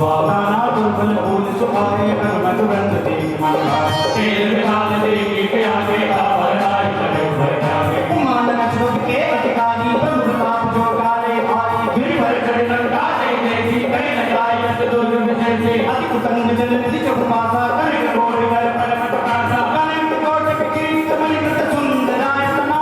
दाना दुर्बल फूल सुखाए कर्म तुरंत देख मन तेल डाल देगी प्यागे का भरनाई करे भरनागे मान न छोड़ के अधिकारी प्रभु नाम जो गाले भाई गिर भर कर लंका दे देगी कहीं लगाई अंत दुर्ग जैसे अति कुतंग जल निधि जब पासा करे घोर कर परम प्रकाशा कनक कोट की कमल कृत सुंदराय तना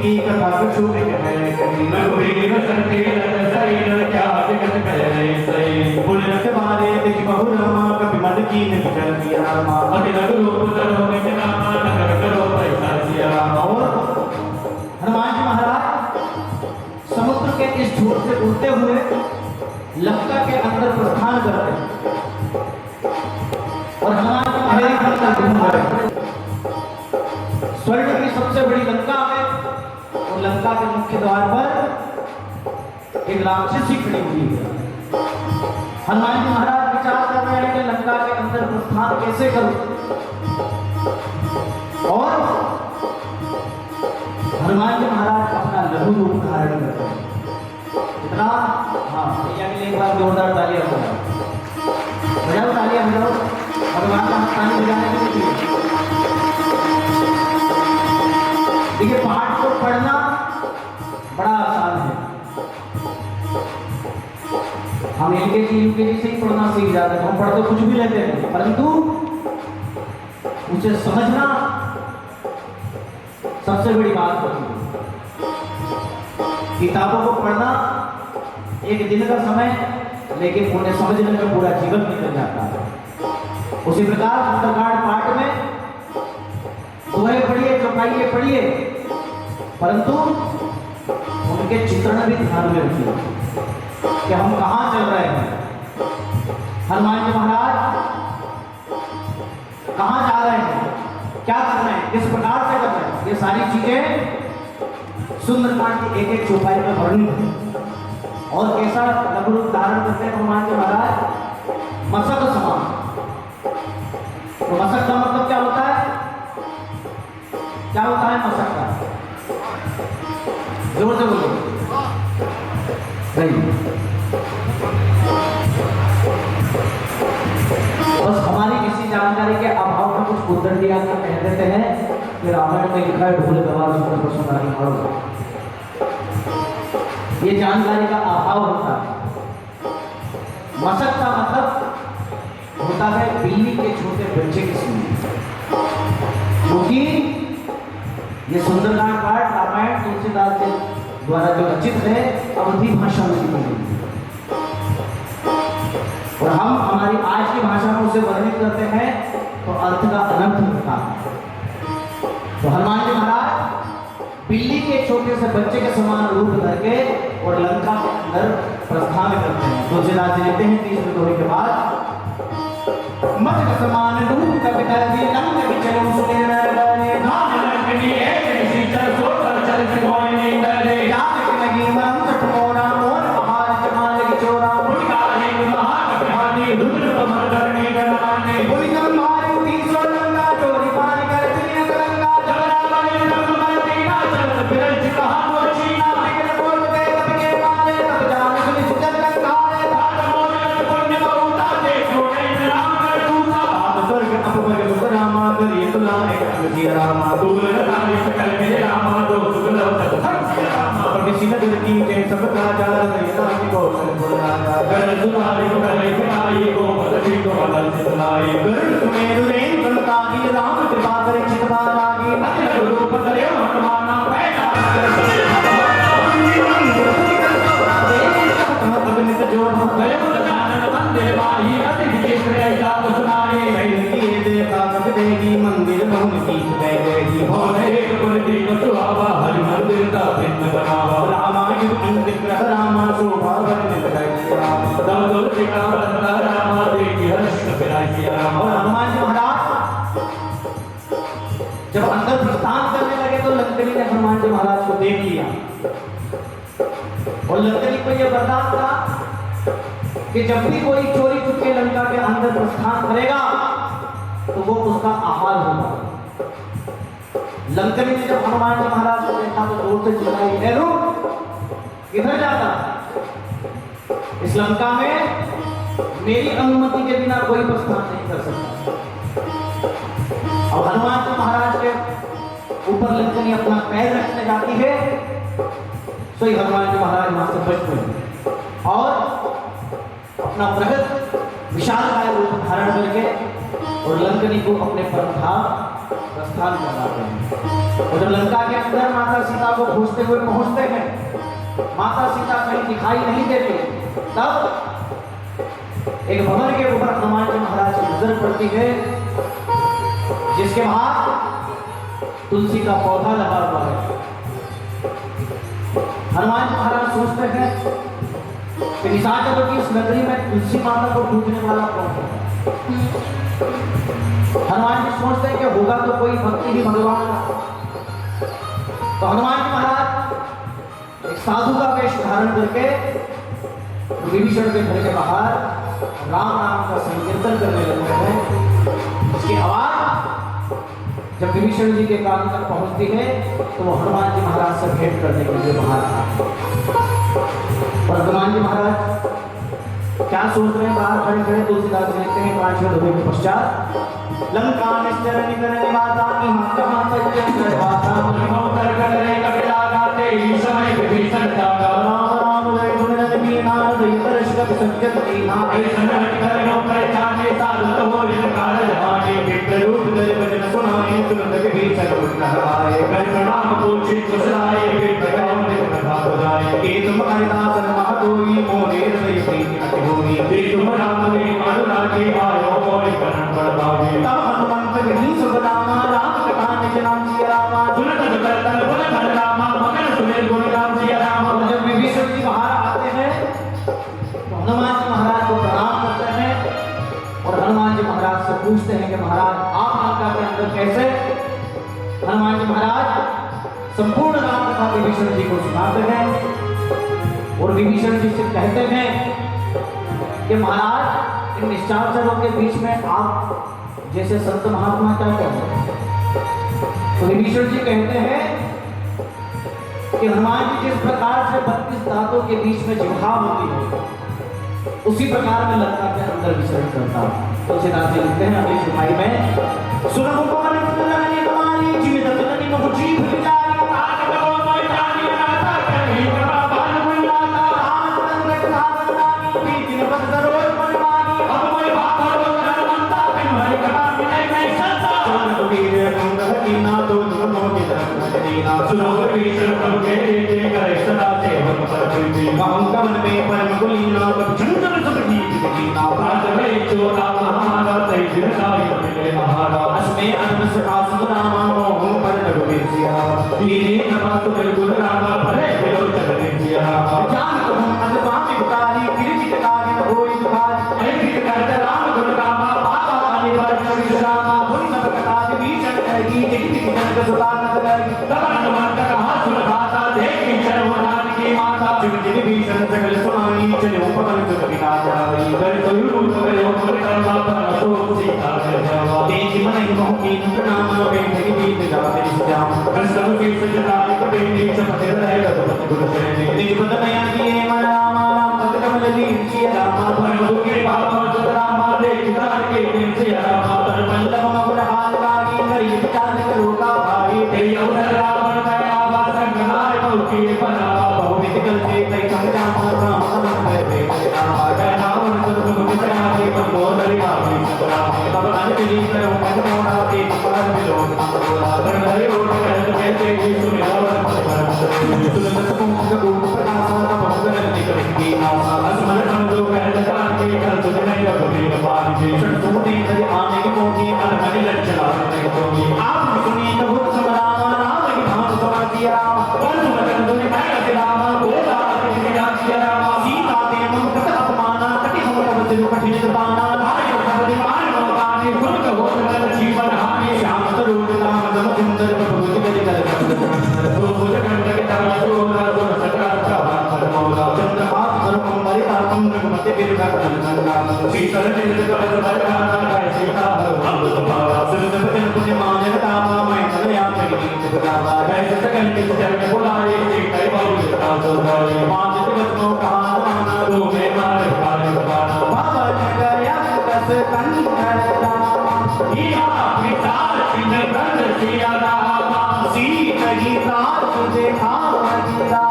की कथा छूट है रघुवीर संकीर्तन सैन क्या जगत करे सही बोल रखवारे देख बहु रामा कपि मद की निकल दिया रामा अति लघु रूप धरो निज नामा नगर करो पैसा सिया रामा। और हनुमान जी महाराज समुद्र के इस छोर से उड़ते हुए लंका के अंदर प्रस्थान करते हैं और हनुमान जी महाराज घूम रहे स्वर्ग की सबसे बड़ी लंका में और लंका के मुख्य द्वार पर एक राक्षसी खड़ी हुई है। हनुमान जी महाराज विचार कर रहे हैं कि लंका के अंदर प्रस्थान कैसे करूं और हनुमान जी महाराज अपना लघु रूप धारण करते हैं। इतना हाँ भैया के लिए एक बार जोरदार तालियां बजाओ तालियां बजाओ भगवान का ताली बजाने के लिए। देखिए पाठ को पढ़ना बड़ा आसान है, हम एलकेजी यूकेजी से ही पढ़ना सीख जाते हैं, हम पढ़ते कुछ भी लेते हैं, परंतु उसे समझना सबसे बड़ी बात होती है। किताबों को पढ़ना एक दिन का समय, लेकिन उन्हें समझने में पूरा जीवन निकल जाता है। उसी प्रकार सुंदरकांड पाठ में दोहे पढ़िए चौपाइए पढ़िए, परंतु उनके चित्रण भी ध्यान में रखिए कि हम कहाँ चल रहे हैं। हनुमान जी महाराज कहाँ जा रहे हैं, क्या कर रहे हैं, किस प्रकार से कर रहे हैं, ये सारी चीजें सुंदरकांड की एक एक चौपाई में वर्णित है। और कैसा लघु रूप धारण करते हैं हनुमान जी महाराज, मसक समान। तो मसक का मतलब क्या होता है, क्या होता है मसक का, जोर से बोलो नहीं। बस हमारी किसी जानकारी के अभाव में कुछ उद्धरण दिया कर कह देते हैं कि रामायण में लिखा है ढोल गवार सुंदर सुनाई मारो, ये जानकारी का अभाव होता है। मसक का मतलब होता है बिल्ली के छोटे बच्चे की सुनी, क्योंकि ये सुंदरकांड पाठ रामायण तुलसीदास के द्वारा जो रचित है अवधी भाषा में लिखी गई और हम हमारी आज की भाषा में उसे वर्णित करते हैं तो अर्थ का अनर्थ होता है। तो हनुमान जी महाराज बिल्ली के छोटे से बच्चे के समान रूप करके और लंका के अंदर प्रस्थान करते हैं। तुलसीदास जी लिखते हैं 30वें दोहे के बाद, मत का समान रूप कविता जी लंका के चलो सुने डरे नाम लंकनी एक सीतर सो कर चल से कोई नहीं डरे याद के लगी मन चटकोरा मोर महार जमाल की चोरा मुड़का है महाकहानी रुद्र कमर करने गणाने कोई जब मारे 300 लंका चोरी पार कर दुनिया गंगा जरा वाले नंबर दीना चल फिर कहां मोचीना लेकिन बोल दे कब के मारे तब जान सुनी सुजन लंका रे भाग मोर पुण्य बहुता दे छोड़े राम कर दूता स्वर्ग अपवर्ग रामा करिए तुला एक रामा का भिन्न बनावा रामायण अंकित ग्रह रामा शोभा वर्णित दैत्या तब तुलसी का बंदा रामा देखी हर्ष कपिराई राम। और हनुमान जी महाराज जब अंदर प्रस्थान करने लगे तो लंकनी ने हनुमान जी महाराज को देख लिया और लंकनी को यह वरदान था कि जब भी कोई चोरी चुपके लंका के अंदर प्रस्थान करेगा तो वो उसका आहार होगा। लंकनी ने जब हनुमान जी महाराज को देखा तो जोर से चिल्लाई, "ए रुक, किधर जाता? इस लंका में मेरी अनुमति के बिना कोई प्रस्थान नहीं कर सकता।" अब हनुमान जी महाराज के ऊपर लंकनी अपना पैर रखने जाती है तो ही हनुमान जी महाराज वहां से बच गए और अपना बृहद विशालकाय रूप धारण करके और लंकनी को अपने परम प्रस्थान कराते हैं। और जब लंका के अंदर माता सीता को खोजते हुए पहुंचते हैं, माता सीता कहीं दिखाई नहीं देती, तब एक भवन के ऊपर हनुमान जी महाराज की नजर पड़ती है जिसके बाहर तुलसी का पौधा लगा हुआ है। हनुमान जी महाराज सोचते हैं कि निशाचरों की इस नगरी में तुलसी माता को पूजने वाला कौन है। हनुमान जी सोचते हैं कि होगा तो कोई भक्ति ही भगवान का। तो हनुमान जी महाराज एक साधु का वेश धारण करके विभीषण के घर के बाहर राम नाम का संकीर्तन करने लगते हैं। इसकी आवाज जब विभीषण जी के कान तक पहुंचती है तो वो हनुमान जी महाराज से भेंट करने के लिए बाहर आते हैं। और हनुमान जी महाराज क्या सोच रहे हैं बाहर खड़े खड़े? तुलसीदास लिखते हैं 5 दोहे के पश्चात, लंका निश्चर निकर निवासा की कहां सज्जन करवासा मनमो कर कर रे कपिला गाते ही समय विभीषण जागा राम राम जय गुणरत की नाम दई तरस कप सज्जन दीना ऐसन कर नो पहचाने साधु हो इनकार जहाने विप्र रूप धर भजन सुनाए तुरंत विभीषण उठ आए कर प्रणाम पूछी कुशलाए विप्र गाँव ने कथा बुझाए के तुम हरिदासन महतोई मोरे हृदय प्रीति अति होई के तुम राम ने अनुरागी आयो मोरे करण बढ़ावे तब हनुमंत नहीं सुखदामा राम कथा निज नाम सिया रामा सुनत करतन बोले भर रामा मगन सुने गुण राम सिया रामा। जब विभीषण जी बाहर आते हैं तो हनुमान जी महाराज को प्रणाम करते हैं और हनुमान जी महाराज से पूछते हैं कि महाराज आप लंका के अंदर कैसे? हनुमान जी महाराज संपूर्ण राम कथा विभीषण जी को सुनाते हैं और विभीषण जी से कहते हैं कि महाराज इन निश्चाचरों के बीच में आप जैसे संत महात्मा क्या कहते हैं? तो विभीषण जी कहते हैं कि हनुमान जी जिस प्रकार से 32 दांतों के बीच में जिह्वा होती है उसी प्रकार में लंका के अंदर विचरण करता हूं। तुलसीदास जी लिखते हैं अगली छुपाई में, सुनो कौन कुलनी तुम्हारी जीवित तुलनी मुख जीव विचारी आग करो मैं जानी नाता कहीं करा बाल बुलाता राम रंग कथा बनानी बीच बद सरोज बनवानी अब मैं बात करो हनुमंता बिन हरि कथा मिले मैं सदा सुन वीर मंगल कीना तो दोनों की तरफ दीना सुनो विभीषण प्रभु के देते करे सदा सेवक पर प्रीति कहूं कवन में परम कुलीना कब चंचल सब जीत कीना प्रात में चोरा महारा तै दिन साई मिले महारा अस्मे अनम सखा सुरामा मोह पर रघुवीर सिया लीने नमा तुम गुण रामा भले बिलो चले सिया जान को हम अनपामी पुकारी गिरजित कागे न होई दुखार ऐ गिर कर राम गुण रामा पापा काली पर कवि रामा गुण सब कथा विभीषण कही जगत जनक सुता न लगी तब हनुमान का कहा सुन भाषा देख विभीषण वरदान की माता जुग विभीषण सकल सुनाई चलो पवन सुत बिना जाई कर कोई रूप करो मोर कर्मा पर तो सीता जवा देख मन ही मोह की नाम वे धरि बीत जाते श्याम कर सब के सजनाई कटे नीच पते रहे रघुपति गुण चरणे निज पद नयन किए मन रामा राम पद कमल लीन किए रामा पर के बाबा सुत रामा देख दार के दिन से रामा पर पल्लव मगुर हाथ लागी करी विचार करो का भाई तेरी अवसर रावण दया वासन गनाय बहु के परा बहु विकल से कई संजा राम समन है देख रावण सुत विचार के मोदरी आवी सतरा तब अंजलि करो मन मोड़ा के पर विलोक मोड़ा कर हरि ओट कहत कहते सुनि रावण पर सुनत मुख को प्रकाश तब भगन निकल जग बुलाए कई बाबू का सुनाए पांच दिवस को कहा माना तू में मार कार्य पाना भवन गया कस कंकरता या पिता चिन्ह बंद किया रामा सी नहीं रात देखा मदिरा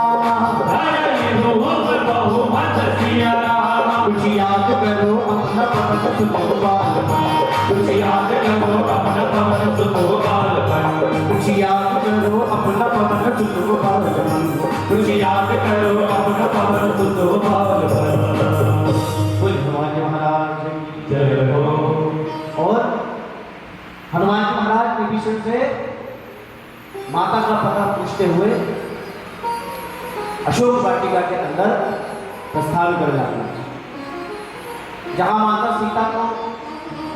धरण रूप बहुमत किया रामा कुछ याद करो अपना पवन सुनो बालपन कुछ याद करो अपना पवन सुनो बालपन कुछ याद करो अपना पवन सुनो बालपन कुछ याद करो अपना पवन सुनो बालपन बोल हनुमान जी महाराज की जय हो और हनुमान जी महाराज विभीषण से माता का पता पूछते हुए अशोक वाटिका के अंदर प्रस्थान कर जाते हैं, जहां माता सीता को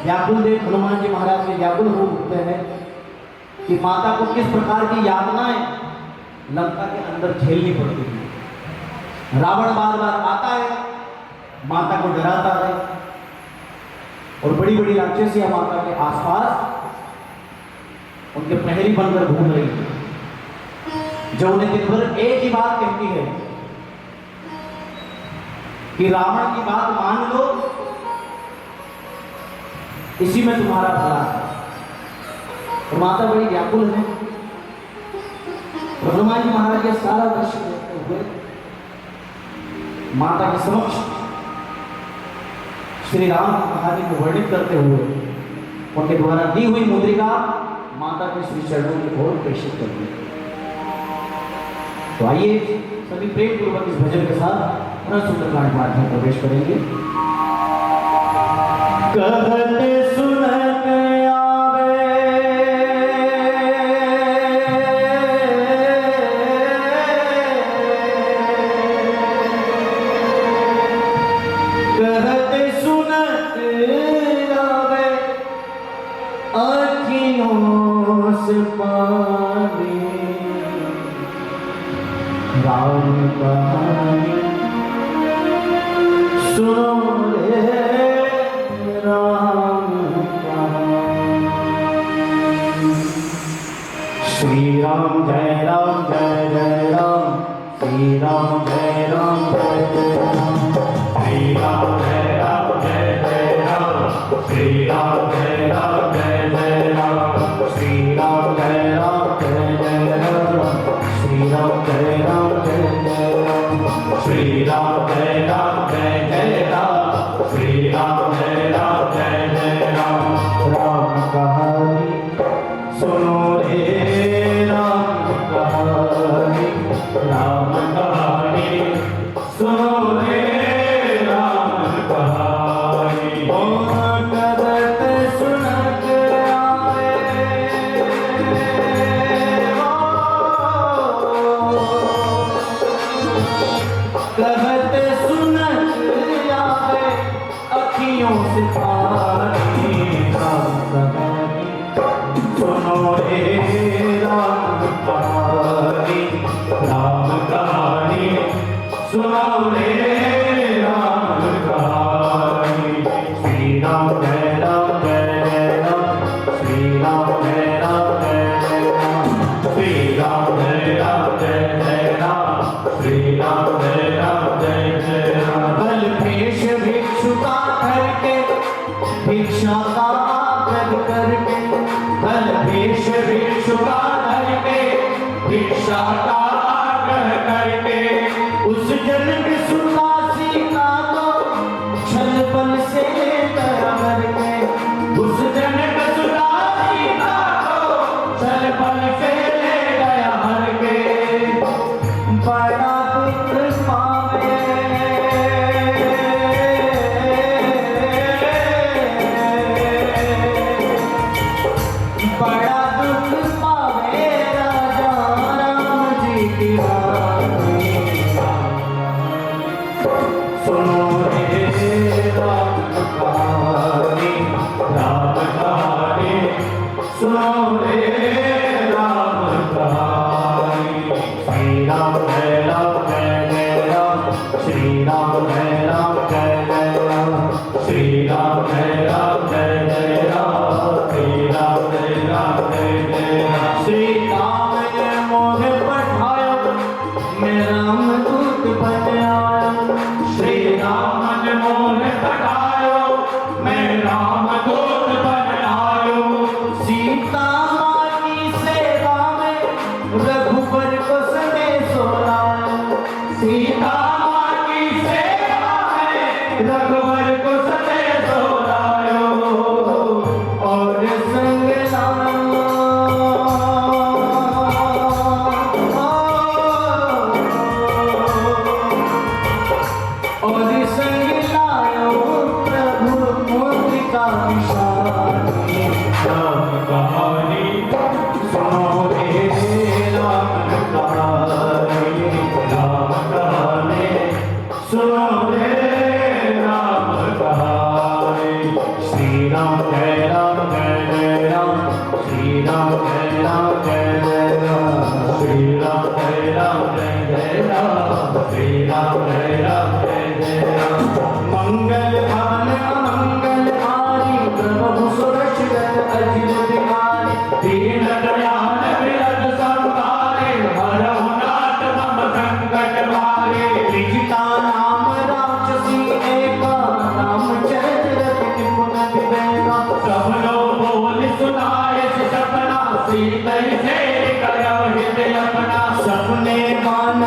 व्याकुल देख हनुमान जी महाराज के व्याकुल हो उठते हैं कि माता को किस प्रकार की यातनाएं लंका के अंदर झेलनी पड़ती है। रावण बार बार आता है, माता को डराता है और बड़ी बड़ी राक्षसियां माता के आसपास उनके प्रहरी बनकर घूम रही है, जो उन्हें दिन भर एक ही बात कहती है कि रावण की बात मान लो, इसी में तुम्हारा भला है। और माता बड़ी व्याकुल है। हनुमान जी महाराज ये सारा दृश्य देखते हुए माता के समक्ष श्री राम की कहानी को वर्णित करते हुए उनके द्वारा दी हुई मुद्रिका माता के श्री चरणों की ओर प्रेषित करते हैं। तो आइए सभी प्रेम पूर्वक इस भजन के साथ सुंदरकांड पाठ में प्रवेश करेंगे। कहते सुनत आवे कहते सुनत आवे अखियों से पानी राम कहानी सुनो रे राम कहानी। श्री राम जय राम जय जय राम, श्री राम जय राम जय जय राम, श्री राम जय राम जय जय राम, श्री राम जय राम जय जय राम, श्री राम जय राम जय जय राम, श्री राम जय राम जय जय राम, श्री राम जय राम जय जय राम, श्री राम जय राम जय जय राम। राम कहानी सुनो रे राम कहानी, राम कहानी सुनो रे राम कहानी। करत सुनत आवे कहत सुनत आवे अखियों से पानी राम कहानी सुनो रे राम कहानी, राम कहानी सुनो रे राम कहानी। श्री राम जय राम जय जय राम, श्री राम जय राम जय जय राम, श्री राम जय राम जय जय राम, श्री राम जय राम जय जय राम। बल भेष भिक्षु का करके भिक्षा का आग्रह करके, बल भेष भिक्षु का करके भिक्षा का आग्रह करके उस जन के सुना सीता को छल बल से दया करके, उस जनक सुधा सीता को छल बल से ले गया हर के। बड़ा दुख पावे बड़ा दुख पावे राजा राम जी की रानी। सुनो रे राम कहानी, राम कहानी सुनो रे राम कहानी। श्री राम जय राम जय जय राम, श्री राम जय राम जय जय राम, श्री राम जय राम जय जय राम, श्री राम जय राम जय जय राम। श्री राम ने मोह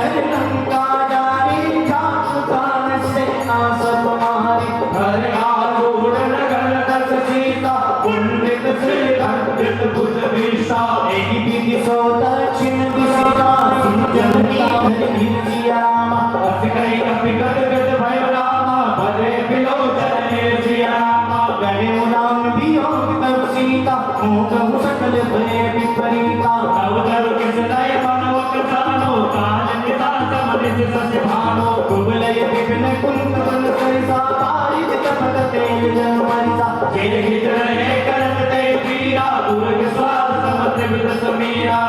हर लंका जारी जात कान से आस तुम्हारी हर आरूढ़ नगर दस सीता पुंडित श्री अर्जित बुध विषा एक विधि सो दक्षिण दिशा जननी धरि सिया राम अस कई कपि गद गद भय रामा भरे बिलोचन सिया रामा गए राम वियोग तब सीता मोह सकल भय विपरीता अवतर किस लय मनोक सानो काल निता समनिज सच भानो कुबलय विपिन कुंत बन सरिसा पारित कपट तेज जन मरिसा जिन हित रहे करत ते पीरा दुर्ग स्वाद समत विद समीरा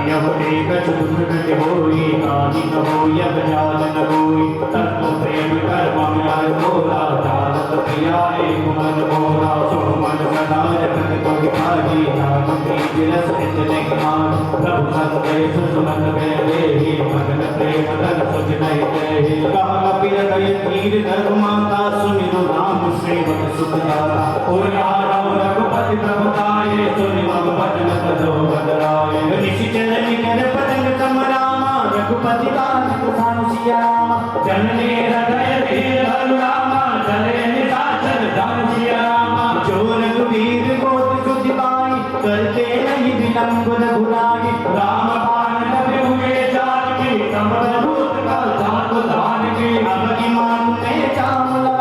यमुने कछ दुख गति होई काहि न होय जाल न होई तत्व प्रेम कर्म में मोरा चालत प्रिया एक मन मोरा सुख मन सदा जगत को विभागी नाम प्रीत रस नित नहीं मान प्रभु संदेश सुमन में देहि मगन प्रेम तन सुझ नहीं देहि कहा कपिल गय धीर धर्म माता सुमिरो राम सेवक सुख दाता और राम रघुपति प्रभुताये सुनि मम वचन तजो बदराये निश्चल निकल पतंग तम रामा रघुपति दास सानु सिया रामा जननी हृदय धीर हरु रामा चले निशाचर जान सिया रामा जो रघुवीर गोद सुधि पाई करते नहीं विलंब रघुराई राम पान कभी हुए जान की कमल रूप का जान दान की अब की मान में चावला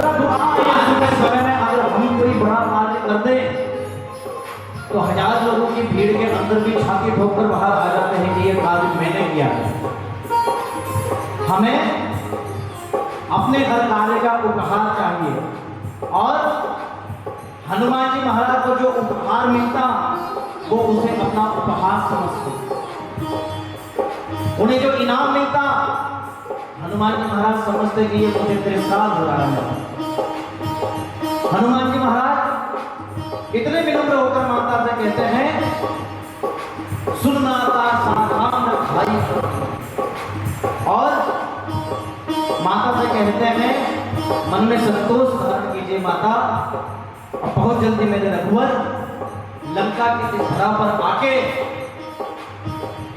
प्रभु आए सुख समय में अगर हम कोई बड़ा कार्य कर दे तो हजार लोगों की भीड़ के अंदर भी छाती ठोककर बाहर आ जाते हैं कि ये कार्य मैंने किया है। हमें अपने घर कार्य का उपहार चाहिए और हनुमान जी महाराज को जो उपहार मिलता वो उसे अपना उपहार समझते, उन्हें जो इनाम मिलता हनुमान जी महाराज समझते कि ये मुझे तिरस्कार हो रहा है। हनुमान जी महाराज इतने विनम्र होकर माता से कहते हैं सुन माता सावधान भाई, और माता से कहते हैं मन में संतोष धारण कीजिए माता, अब बहुत जल्दी मेरे रघुवर लंका की इस धरा पर आके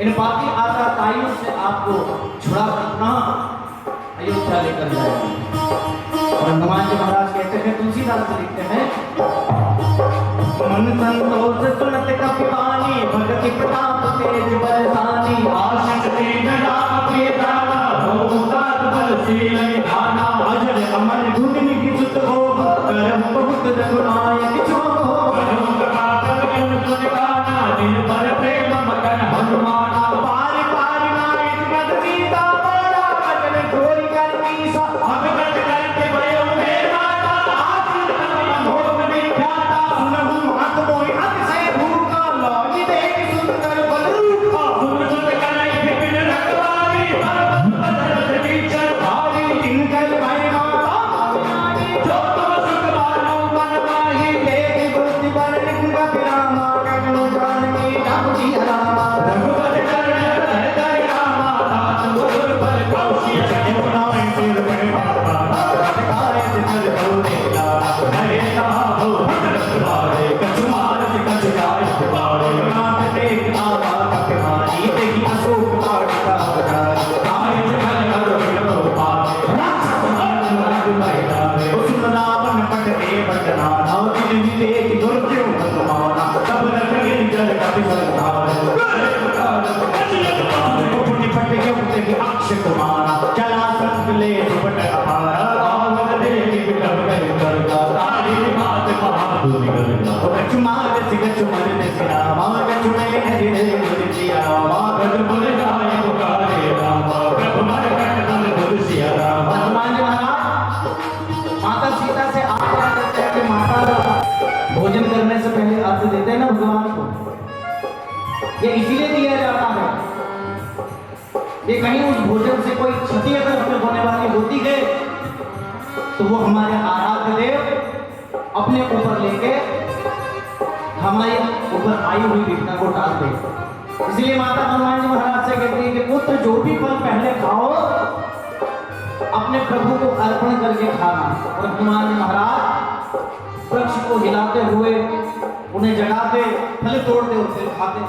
इन बाकी आताताइयों से आपको छुड़ा करना अयोध्या लेकर जाएगा। और हनुमान जी महाराज कहते हैं तुलसीदास से लिखते हैं मन संतोष सुनत कपिवानी भगति प्रताप तेज बरसानी आशिष दीन राम प्रिय दाना हो दात बलशील निधाना अजर अमर गुण निधि सुत हो करम बहुत रघुनायक छो करुण कातर गुण सुन गाना दिन भर प्रेम मगन हनुमाना पार पार नायक पद सीता बड़ा बचन चोरी कर मीसा अब गज करके भयो हे माता आदित तम भोग विख्याता सुनहु हाथ मोहि अतिशय भूखा लौटि देख सुंदर बल रूपा सुन सुन करई विपिन रखवारी परम पदरथ टीचर भारी इनकर भय माता जो तुम सुख मानो मन माही देख बुद्धि बल निकुंग पिरामा कगनु जानकी जाति रामा रघुपति चरण हृदय रामा दास गुर पर कौशिक जमुनाए सिर पर माता अधिकारे जितर होने लारा हरे साहो भद्र सुभारे कछुमार कछ जाय सुभारे नाथ देख आवा कपिवानी देखी अशोक पाटका बजाय आय जल करो विलो पावे राक्षस मर्द मर्द मैदाने सुन रावण पट ए बटना नाव दिल देख दुर्जो हनुमाना तब लगे जल कपि संधार पुण्य पट के उते की अक्ष कुमारा चला संकले सुपट अपारा आवत देख विकल कर करता तारी बात बहादुर करता कछुमार सिगछ मरने सिरा मां कछुने हरि हरि मुनि सिया रामा गज मुन जाय पुकारे रामा प्रभु मर कट तन गुर सिया रामा हनुमान जी महाराज माता सीता से आज्ञा करते हैं कि माता भोजन करने से पहले अर्घ देते हैं ना भगवान को, ये इसीलिए दिया जाता है कि कहीं उस भोजन से कोई क्षति अगर हमें होने वाली होती है तो वो हमारे आराध्य देव अपने ऊपर लेके हमारे ऊपर आई हुई विघ्न को टाल दे। इसलिए माता हनुमान जी महाराज से कहती है कि पुत्र जो भी फल पहले खाओ अपने प्रभु को अर्पण करके खाना। और हनुमान जी महाराज वृक्ष को हिलाते हुए उन्हें जगाते, फल तोड़ते और फिर खाते।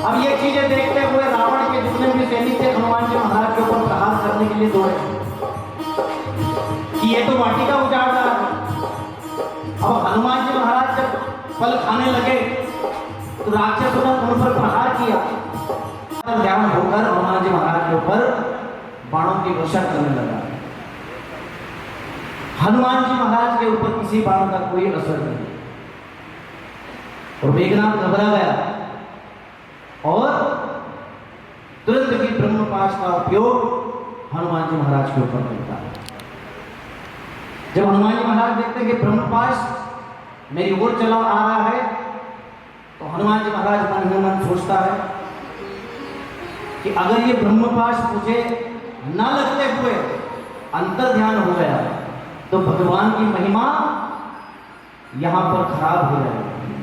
अब ये चीजें देखते हुए रावण के जितने भी सैनिक होकर हनुमान जी महाराज के ऊपर बाणों की वर्षा करने लगा। हनुमान जी महाराज के ऊपर किसी बाण का कोई असर नहीं और मेघनाथ घबरा गया और तुरंत ही ब्रह्मपाश का उपयोग हनुमान जी महाराज के ऊपर करता है। जब हनुमान जी महाराज देखते हैं कि ब्रह्मपाश मेरी ओर चला आ रहा है तो हनुमान जी महाराज मन ही मन सोचता है कि अगर ये ब्रह्मपाश मुझे न लगते हुए अंतर ध्यान हो गया तो भगवान की महिमा यहां पर खराब हो जाएगी,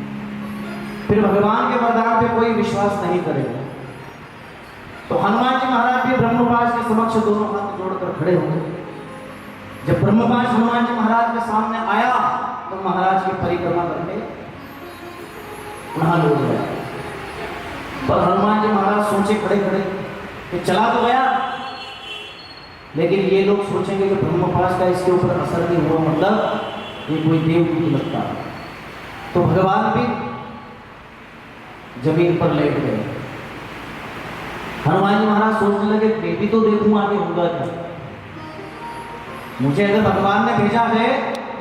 फिर भगवान के वरदान पे कोई विश्वास नहीं करेगा। तो हनुमान जी महाराज भी ब्रह्मपाश के समक्ष दोनों हाथ जोड़कर खड़े हो गए। जब ब्रह्मपाश हनुमान जी महाराज के सामने आया तो महाराज की परिक्रमा करके पुनः लौट गया। पर हनुमान जी महाराज सोचे खड़े खड़े कि चला तो गया, लेकिन ये लोग सोचेंगे कि ब्रह्मपाश का इसके ऊपर असर नहीं हुआ, मतलब ये कोई देवदूत लगता है। तो भगवान भी जमीन पर लेट गए। हनुमान जी महाराज सोचने लगे मैं भी तो देखूं आगे होगा क्या, मुझे अगर भगवान ने भेजा है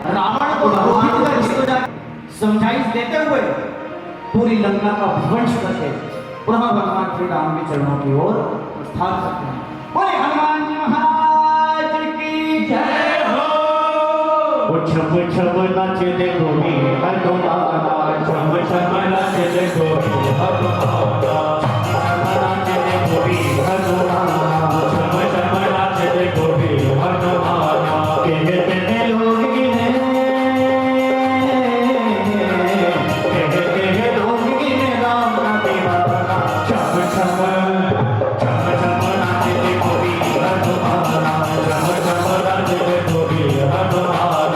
रावण को भगवान का इसको जाके समझाइश देते हुए पूरी लंका का ध्वंस करके पुनः भगवान श्री राम के चरणों की ओर प्रस्थान करते हैं। बोले हनुमान जी महाराज की जय हो। छम छम नाचे देखो नी हनुमान, छम छम नाचे देखो नी हनुमान, नाचे देखो नी हनुमान, छम छम नाचे देखो नी हनुमान। कहते लोग गिने, कहते लोग गिने राम का दीवाना। छम छम नाचे देखो नी हनुमान, छम छम नाचे देखो नी हनुमान।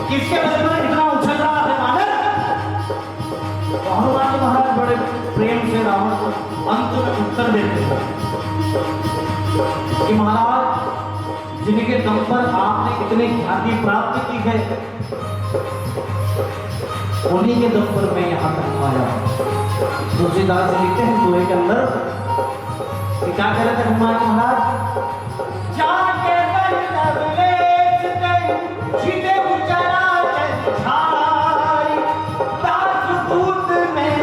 किसके बदले में इतना उछल रहा है बानर? तो हनुमान जी महाराज बड़े प्रेम से रावण को अंत में उत्तर देते हैं कि महाराज जिनके दम पर आपने इतनी ख्याति प्राप्त की है उन्हीं के दम पर मैं यहाँ तक आया। तुलसीदास जी लिखते हैं दोहे के अंदर कि क्या कह रहे थे हनुमान जी महाराज? जाके छिटे उचरा छाई दास दूत में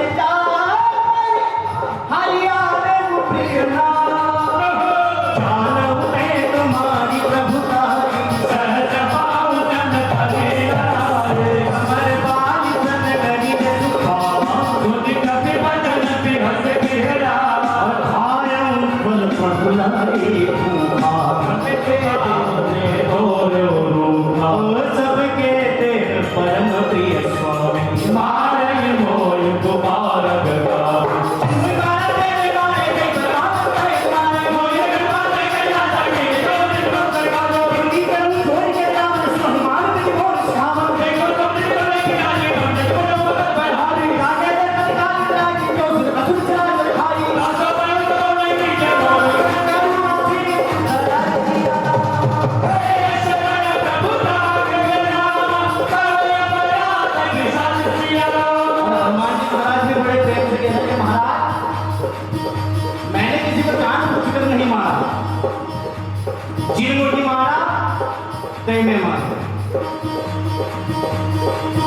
ते मैं मारूं।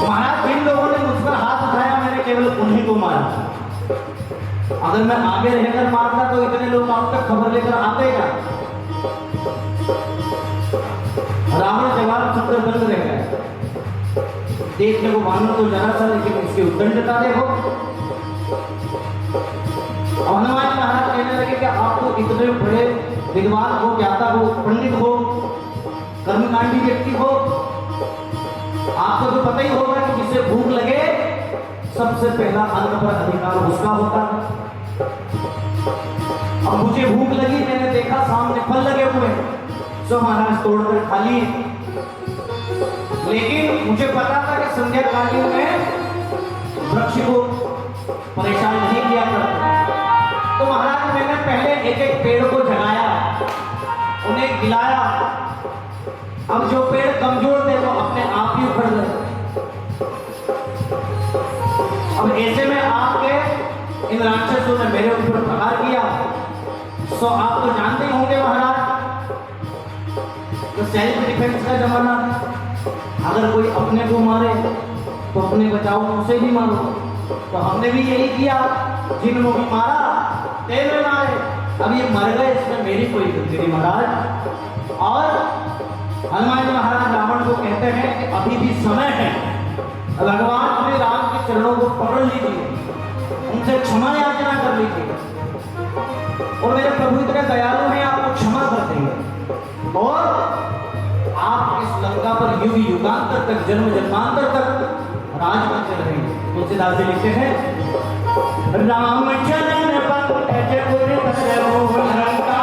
महाराज जिन लोगों ने मुझ पर हाथ उठाया मैंने केवल उन्हीं को मारा। अगर मैं आगे रहकर मारता तो इतने लोग आप तक खबर लेकर आते क्या? रावण जवाब चुपकर बंद रह गया। देखने को वानर तो जरा सा, लेकिन इसकी उद्दंडता देखो। हनुमान जी महाराज कहने लगे कि आप तो इतने बड़े विद्वान हो, ज्ञाता हो, पंडित हो, कर्मकांडी व्यक्ति हो, आपको तो पता ही होगा कि जिसे भूख लगे सबसे पहला अन्न पर अधिकार उसका होता है। अब मुझे भूख लगी, मैंने देखा सामने फल लगे हुए, सो महाराज तोड़कर खा लिए। लेकिन मुझे पता था कि संध्या कालीन में वृक्ष को परेशान नहीं किया करते, तो महाराज मैंने पहले एक एक पेड़ को जगाया, उन्हें खिलाया। अब जो पेड़ कमजोर थे वो अपने आप ही उखड़ गए। अब ऐसे में आपके इन राक्षसों ने मेरे ऊपर प्रहार किया। सो आप तो जानते ही होंगे महाराज, तो सेल्फ डिफेंस का जमाना है। अगर कोई अपने को मारे तो अपने बचाओ उसे भी मारो। तो हमने भी यही किया, जिनको भी मारा तेरे मारे। अब ये मर गए, इसमें मेरी कोई गलती नहीं महाराज। और हनुमान जी महाराज रावण को कहते हैं कि अभी भी समय है, भगवान अपने राम के चरणों को पकड़ लीजिए, उनसे क्षमा याचना कर लीजिए, और मेरे प्रभु इतने दयालु हैं, आपको क्षमा कर देंगे और आप इस लंका पर युग युगांतर तक, जन्म जन्मांतर तक राज करते रहेंगे। तुलसीदास जी लिखते हैं, राम चरण पंकज उर धरो, लंका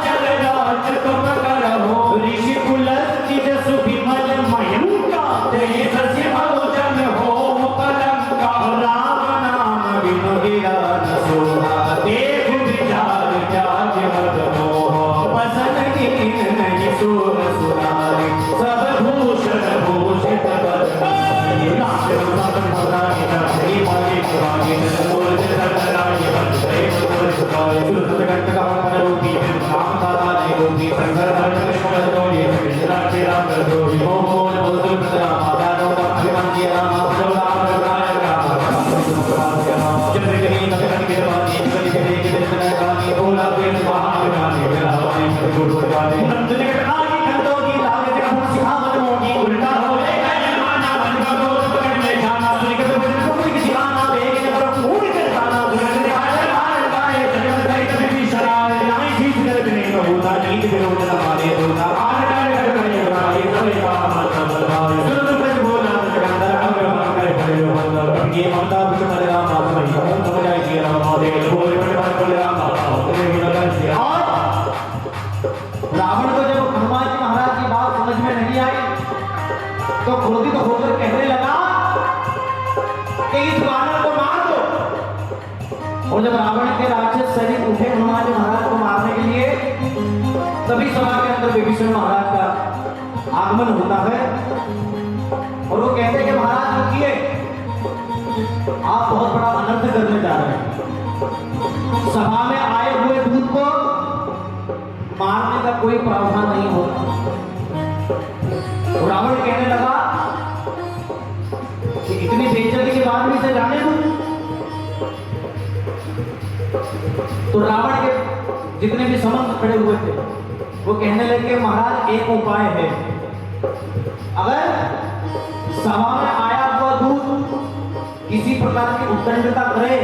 चल राज तुम करो, ऋषि कुलस्थित सुविमल मयंका, तेज सिंहासन हो कलंका, राम नाम बिनु गिरन सोहा, देख विचार त्याग मत मोह, बसन कीन नहीं सूर सुनारी, सब भूषण भूषित बरनाई, राम नाम भगवान हरि मागे मागे मोर जगन्नाथ हरि मोर सुखाय, सुरत कंठ का मन रोगी, नाम दाता ने रोगी, संगर हर कृष्ण जोड़ी, कृष्ण के राम जोड़ी, ओम बोल बोल प्रदान माता नो अभिमान के राम राम राम राम चंद्र करी नगन के वाणी, कली करे के दर्शन गानी, बोला बेन महाविनानी, मेरा वाणी गुरु गानी, नंद निकट आगे कंदोगी, लागे जगत सिखावन होगी, उल्टा हो ले गए माना मन का गोद पकड़ ले जाना, निकट बजन को किसी दिखाना, बेग ने पर मूड कर खाना, दुल्हन ने हाय हाय गाए, जगत गए कभी भी शराय, नहीं ठीक कर बिने न होता, नींद विरोध न मारे होता, आर डाल कर करे गाए, करे का माता बलवाए, सुन पर बोला जगंदर अग्रमान करे भरे हो, ये ममता बिचमल राम माता ही हम समझाई दिया राम दे, बोल पर बोल राम तेरे लगन से। और रावण को जब हनुमान जी महाराज की बात समझ में नहीं आई तो क्रोधित होकर कहने लगा कि इस वानर को मार दो। और जब रावण के राक्षस सैनिक उठे हनुमान जी महाराज को मारने के लिए, तभी सभा के अंदर विभीषण महाराज का आगमन होता है और वो कहते हैं कि महाराज रुकिए, आप बहुत बड़ा अनर्थ करने जा रहे हैं। सभा में आए हुए दूत को मारने का कोई प्रावधान नहीं होता। रावण कहने लगा कि इतनी बेइज्जती के बाद भी इसे जाने दूं। तो रावण के जितने भी समंत खड़े हुए थे वो कहने लगे महाराज एक उपाय है, अगर सभा में आया हुआ दूत किसी प्रकार की उद्दंडता करे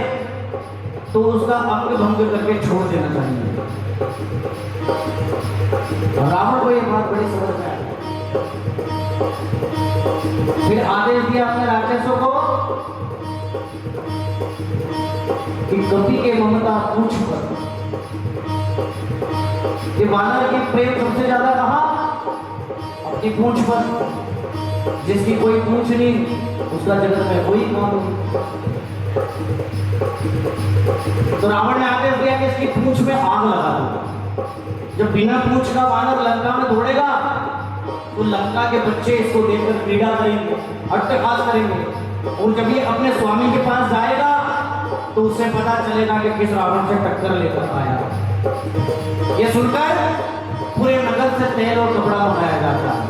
तो उसका अंग भंग करके छोड़ देना चाहिए। रावण को यह बात बड़ी समझ में आई। फिर आदेश दिया अपने राक्षसों को कि कपि के ममता पूछ पर, कि वानर की प्रेम सबसे ज्यादा कहा अपनी पूंछ पर, जिसकी कोई पूंछ नहीं उसका जगत में कोई काम नहीं। तो रावण ने आदेश दिया कि इसकी पूंछ में आग लगा दो। जब बिना पूंछ का वानर लंका में दौड़ेगा तो लंका के बच्चे इसको देखकर क्रीड़ा करेंगे, अट्टहास करेंगे, और जब ये अपने स्वामी के पास जाएगा तो उसे पता चलेगा कि किस रावण से टक्कर लेकर आया। ये सुनकर पूरे नगर से तेल और कपड़ा उठाया जाता है।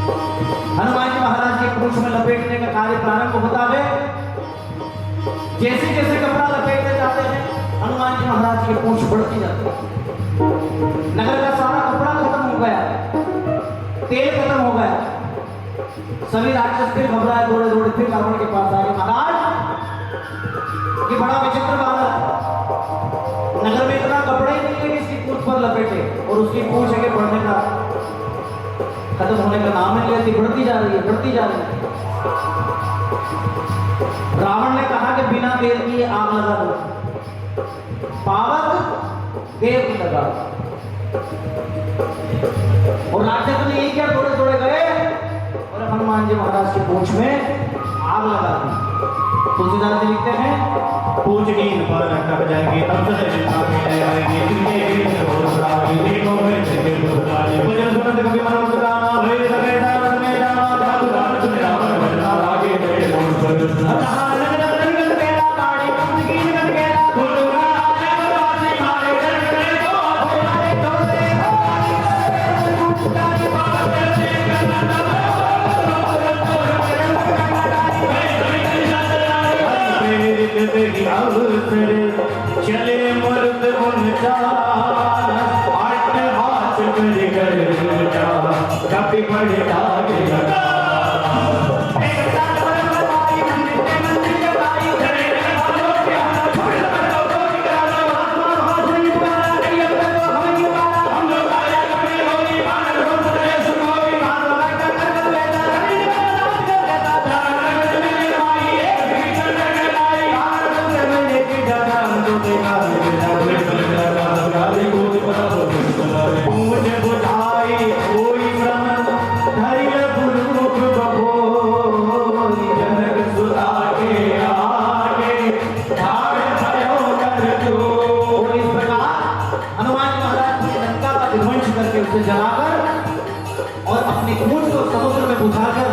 हनुमान जी महाराज के पूंछ में लपेटने का कार्य प्रारंभ होता है। जैसे जैसे कपड़ा लपेटते जाते हैं हनुमान जी महाराज की पूंछ बढ़ती जाती है। नगर का सारा कपड़ा खत्म हो गया, तेल खत्म हो गया। सभी राक्षस फिर घबराए, दौड़े दौड़े फिर रावण के पास आए। महाराज ये बड़ा विचित्र बात है, नगर में इतना कपड़ा ही नहीं है कि इसकी पूंछ पर लपेटे, और उसकी पूंछ है कि बढ़ने का खत्म होने का नाम नहीं लेती, बढ़ती जा रही है, बढ़ती जा रही है। रावण ने कहा कि बिना देर किए आग लगा दो। पावक देव की लगा, और राक्षस ने यही क्या, दौड़े दौड़े गए और हनुमान जी महाराज की पूंछ में आग लगा दी। तुलसीदास जी लिखते हैं, पूछ कीन पर कट जाएगी तब से चिंता में आएगी जिंदगी रोज रागी देखो मैं तेरे गुरदारी भजन सुनत कभी मन मुस्काना भय सके दान में जाना दान दान सुन रावण भजना आगे मेरे मोर पर सुना चले मर्द आठ हाथ कभी बड़े जलाकर और अपनी पूंछ को समुद्र में बुझाकर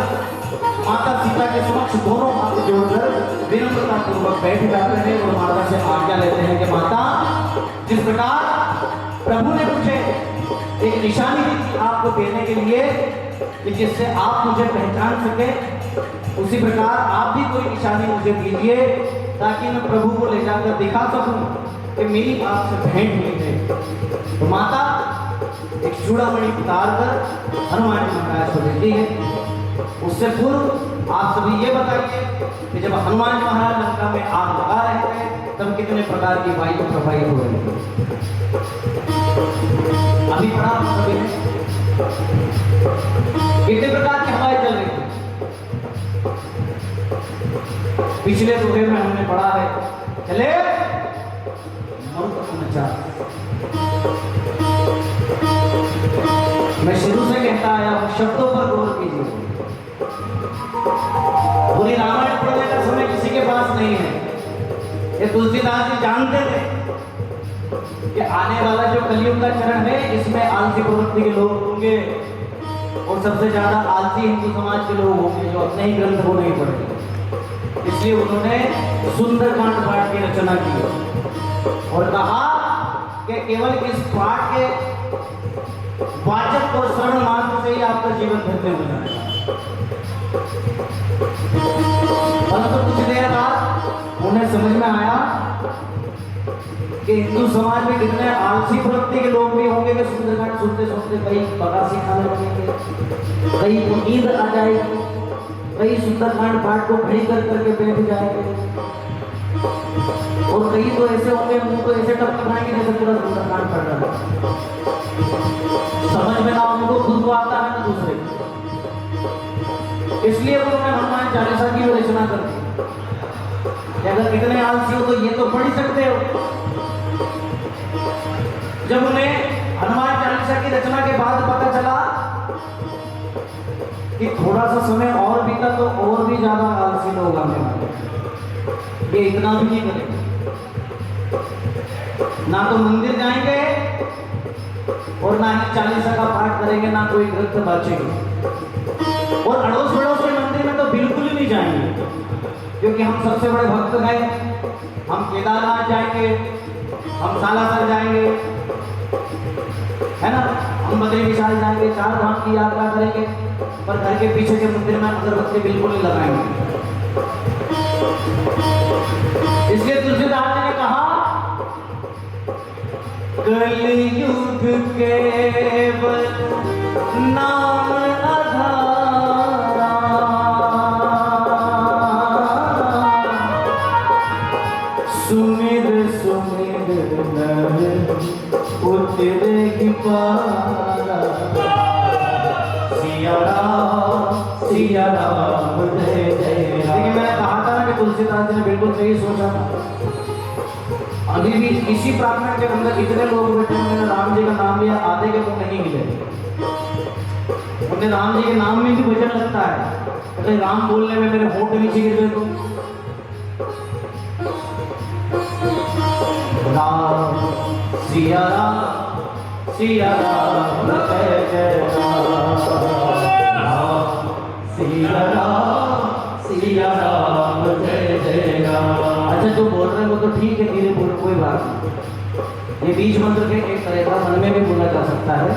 माता सीता के समक्ष दोनों हाथ जोड़कर विनम्रता पूर्वक बैठ जाते हैं और माता से आज्ञा लेते हैं कि माता, जिस प्रकार प्रभु ने मुझे एक निशानी दी थी आपको देने के लिए कि जिससे आप मुझे पहचान सके, उसी प्रकार आप भी कोई निशानी मुझे दीजिए ताकि मैं प्रभु को ले जाकर दिखा सकूं कि मेरी आपसे भेंट हुई है। तो माता एक चूड़ामणि उतार कर हनुमान जी महाराज को देती है। उससे पूर्व आप सभी ये बताइए कि जब हनुमान जी महाराज लंका में आग लगा रहे थे तब कितने प्रकार की वायु प्रवाहित हो रही थी। अभी पढ़ा हम सभी ने कितने प्रकार की हवाएं चल रही थी। पिछले दोहे में हमने पढ़ा है, चले मैं शुरू से कहता आया हूं, शब्दों पर गौर कीजिए। पूरी रामायण पढ़ने का समय किसी के पास नहीं है। ये तुलसीदास जी जानते थे कि आने वाला जो कलयुग का चरण है इसमें आलसी प्रवृत्ति के लोग होंगे और सबसे ज्यादा आलसी हिंदू समाज के लोग होंगे जो अपने ही ग्रंथ को नहीं पढ़ते। इसलिए उन्होंने सुंदरकांड पाठ की रचना की और कहा कि केवल इस पाठ के वाचक और श्रवण मात्र से ही आपका जीवन धन्य हो जाएगा। परंतु कुछ देर बाद उन्हें समझ में आया कि हिंदू समाज में कितने आलसी प्रवृत्ति के लोग भी होंगे कि सुंदरकांड सुनते सुनते कई बगासी खाने लगेंगे, कई को नींद आ जाएगी, कई सुंदरकांड पाठ को खड़ी कर करके बैठ जाएंगे और कई तो ऐसे होंगे मुंह तो ऐसे टपकाएंगे जैसे पूरा सुंदरकांड पढ़ रहा है। समझ में ना उनको खुद को आता है ना दूसरे। इसलिए उन्होंने हनुमान चालीसा की रचना कर दी। अगर इतने आलसी हो तो ये तो पढ़ ही सकते हो। जब उन्हें हनुमान चालीसा की रचना के बाद पता चला कि थोड़ा सा समय और बीता तो और भी ज्यादा आलसी लोग आने वाले, ये इतना भी नहीं करेंगे, ना तो मंदिर जाएंगे और ना ही चालीसा का पाठ करेंगे, ना कोई ग्रंथ बाचेंगे और अड़ोस पड़ोस के मंदिर में तो बिल्कुल ही नहीं जाएंगे क्योंकि हम सबसे बड़े भक्त हैं। हम केदारनाथ जाएंगे, हम सालासर जाएंगे, है ना, हम बद्री विशाल जाएंगे, चार धाम की यात्रा करेंगे। पर घर के पीछे के मंदिर में अगरबत्ती बिल्कुल नहीं लगाएंगे। इसलिए तुलसीदास जी ने कहा कलयुग केवल नाम आधारा, सुमिर सुमिर नर उतरे पारा, सिया राम जय जय राम। लेकिन मैंने कहा था ना कि तुलसीदास जी ने बिल्कुल सही सोचा था। अभी भी इसी प्रार्थना के अंदर इतने लोग बैठे उन्होंने राम जी का नाम लिया, आधे के तो नहीं मिले। उन्हें राम जी के नाम में भी वजन लगता है, अरे राम बोलने में मेरे होंठ नीचे गिर गए तो राम सिया राम जय जय राम, सिया राम जय जय राम। अच्छा जो बोल रहे हैं वो तो ठीक है, धीरे बोलो कोई बात नहीं। ये बीज मंत्र के एक तरह का मन में भी बोला जा सकता है,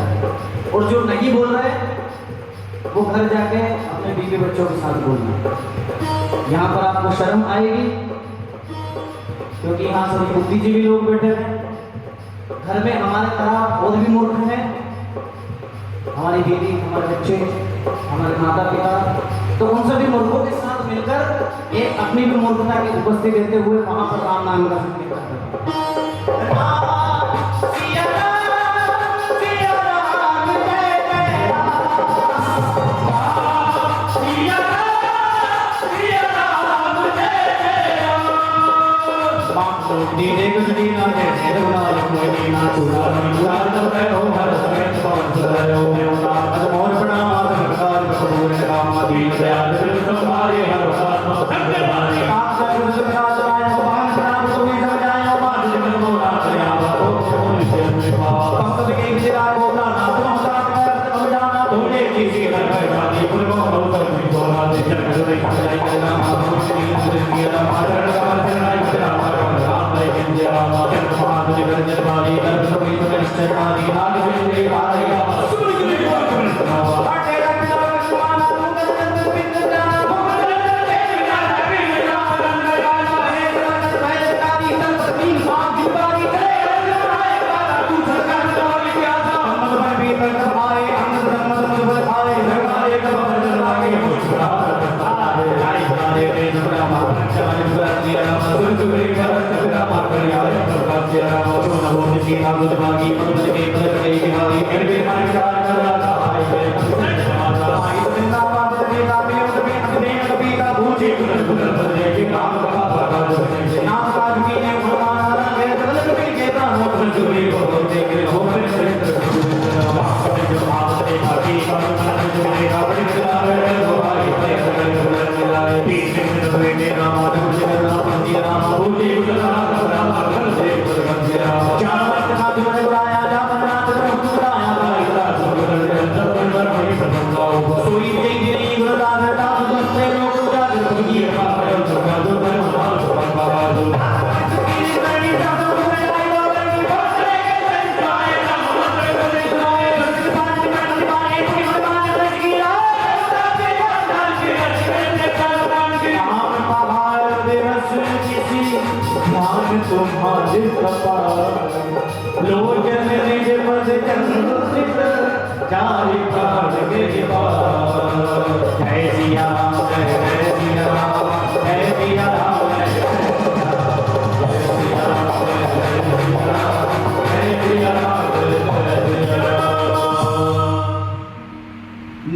और जो नहीं बोल रहे वो घर जाके अपने बीवी बच्चों के साथ बोलना। यहाँ पर आपको शर्म आएगी क्योंकि यहाँ सभी बुद्धिजीवी लोग बैठे हैं। घर में हमारे तरह और भी मूर्ख हैं, हमारी बीवी, हमारे बच्चे, हमारे माता पिता, तो उन सभी मूर्खों के साथ मिलकर एक अपनी भी मूर्खता की उपस्थिति देते हुए वहां पर राम नाम का संकीर्तन करते हैं। धीरे गुजरी ना जैसे रुलाल कोई ना चुरा रुलाल तो है हो हर समय कौन सुधारो मैं उना मोर बना मात सरकार कपूर राम दीन दयाल तुम्हारे हर बात में तुम्हारे आप सब सुना सुनाए भगवान नाम तुम्हें समझाए बात जन मोरा दया को निश्चय में भक्त के विचार को ना तुम साथ में समझाना तूने किसी घर में जाती पुरवा हो कर भी बोला दे जन रे खाई करना माधुरी की ना मारण का चढ़ाई तेरा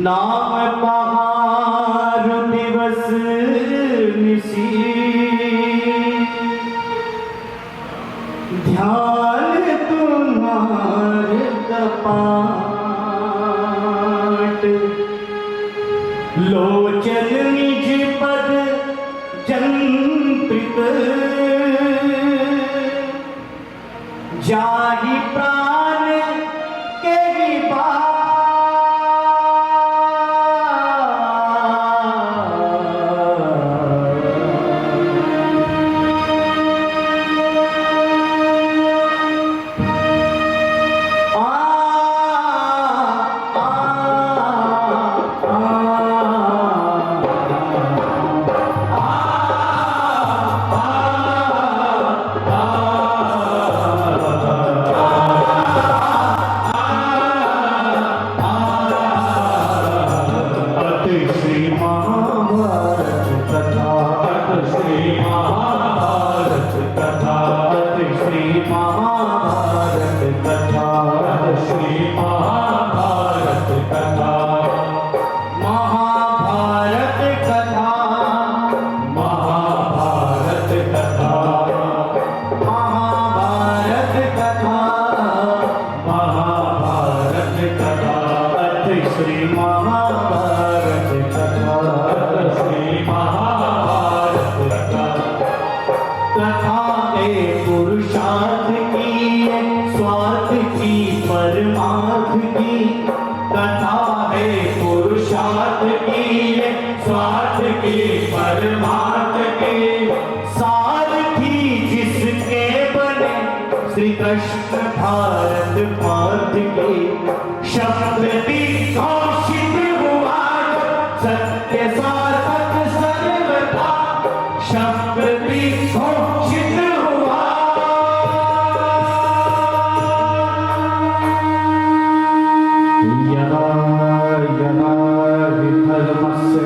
नाम पहाड़ दिवस निशी ध्यान तुम्हारे कपाट लोचन निज पद जंत्रित जाहि प्राण के श्री कृष्ण भारत पाठ के शब्द घोषित हुआ, सत्य सार्थक सर्वथा शब्द घोषित हुआ। यदा यदा विधर्मस्य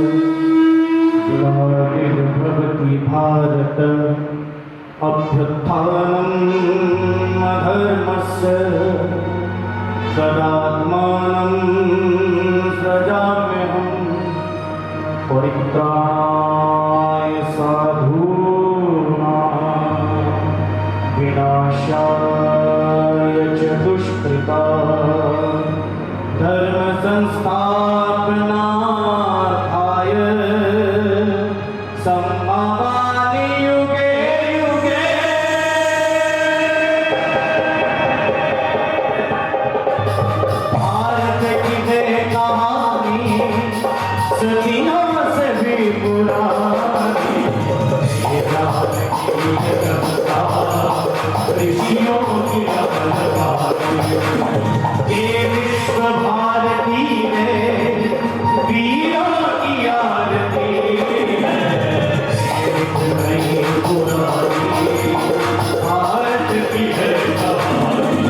ग्लानिर्भवति भारत, अभ्युत्थानम् अधर्मस्य तदात्मानं सृजाम्यहम्, परित्राणाय साधूनां विनाशाय च दुष्कृतां, धर्म संस्थापनार्थाय सम्भवामि युगे युगे। भारत की है कहानी सदियों से भी पुरानी, ये जानकी है कथा ऋषियों की कहानी। ये विश्व भारती है, वीरों की आरती है, एक नई पुरानी भारत की है कहानी।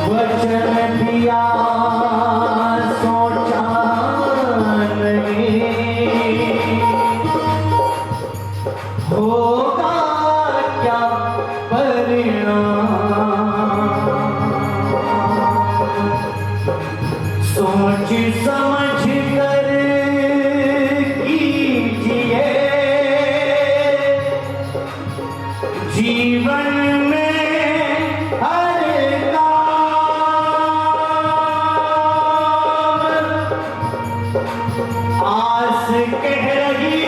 वचन दिया सोचा नहीं, होगा क्या परिणाम, सोच समझ कर कीजिए जीवन में हर काम। आस कह रही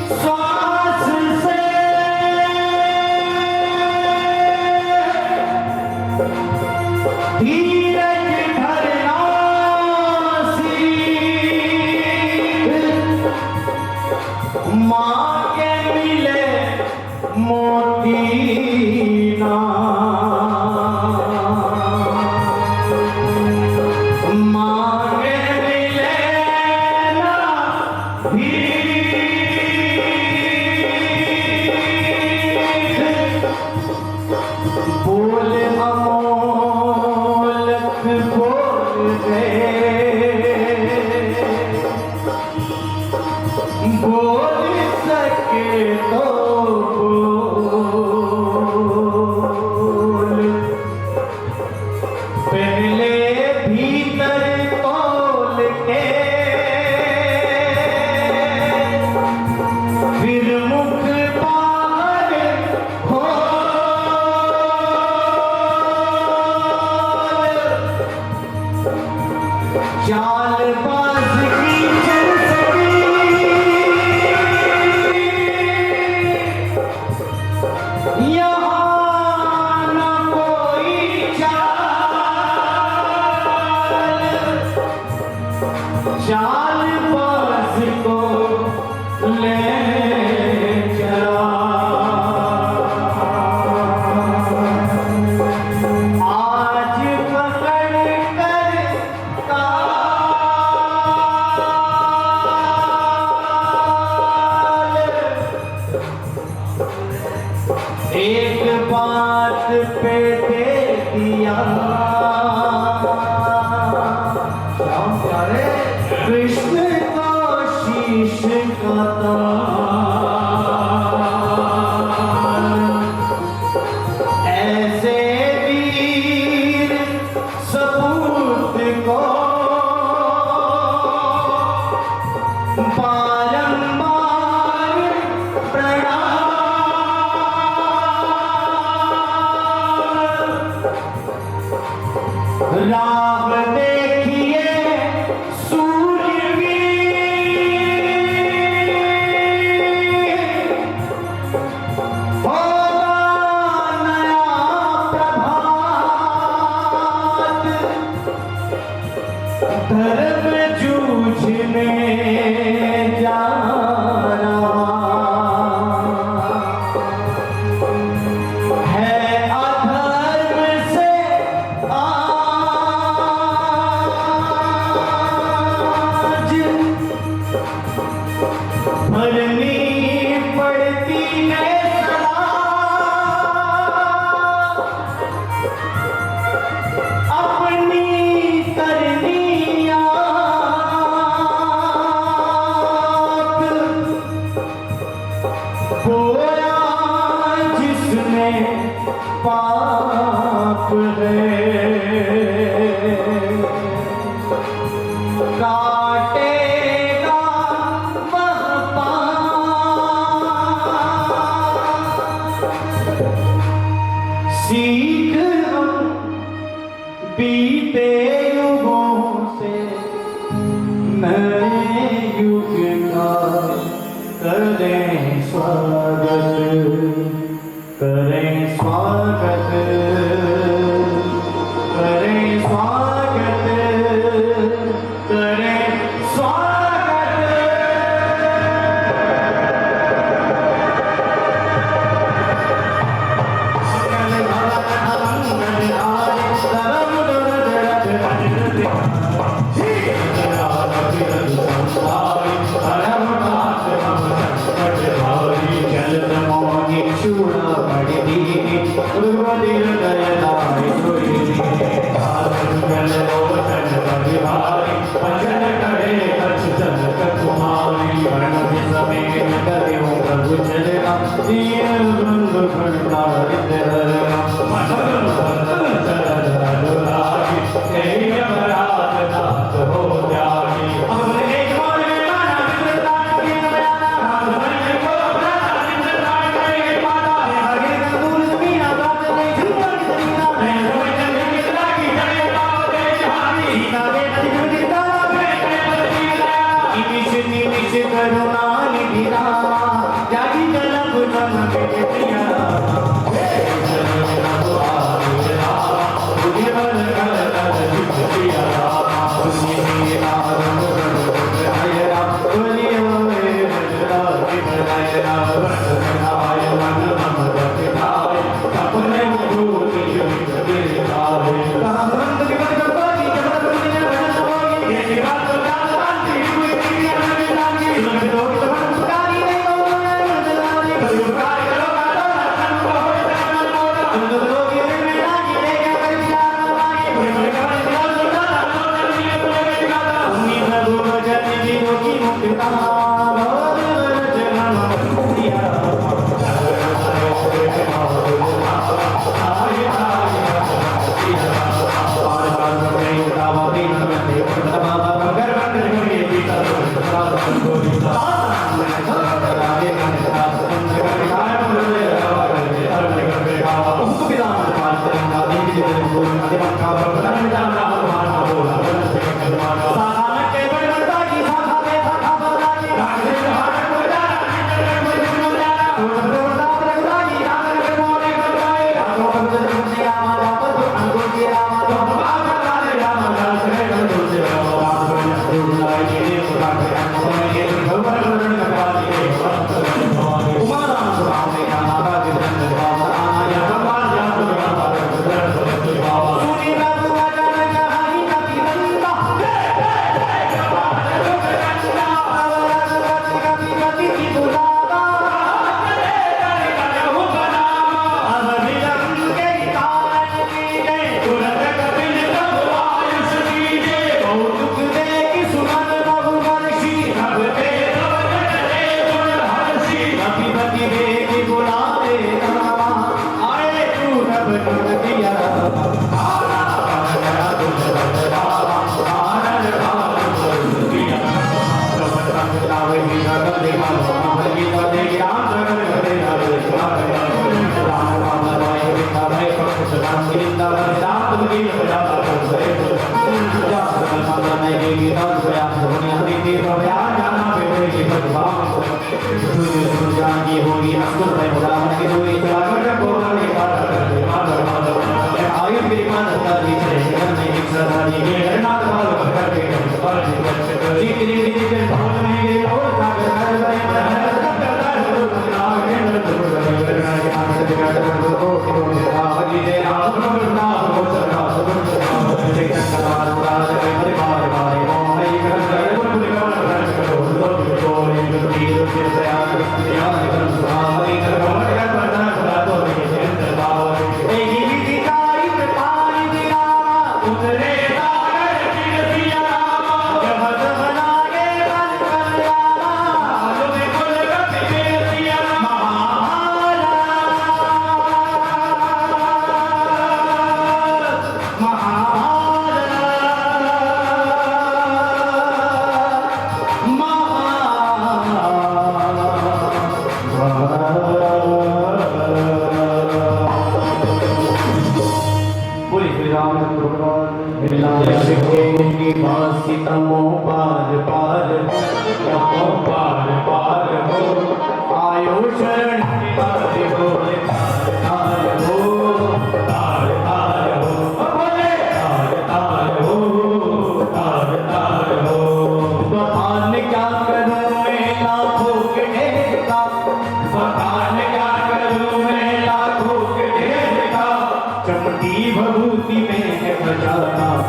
श्वास से, धीरज धरना सीख, माँ के मिले मोती ना, माँ के मिले ना भीख। बोल अमोलक बोल बोल सके तो बोल, पहले भीतर तोल के फिर मुख बाहर खोल। चालबाज की चल सकी, यहाँ न कोई चालबाज को ले चला। आज पकड़ कर काल, एक बात पे दे दिया कृष्ण को शीश का तान। ऐसे वीर सपूत को बारंबार प्रणाम। राह देखिए सूर्यवीर, भरनी पड़ती है सदा अपनी करनी याद खोया जिसमें पाप है काटेगा वह पाप सीख हम बीते युगों से नए युग का करें स्वागत करें स्वागत करें स्वागत करें स्वागत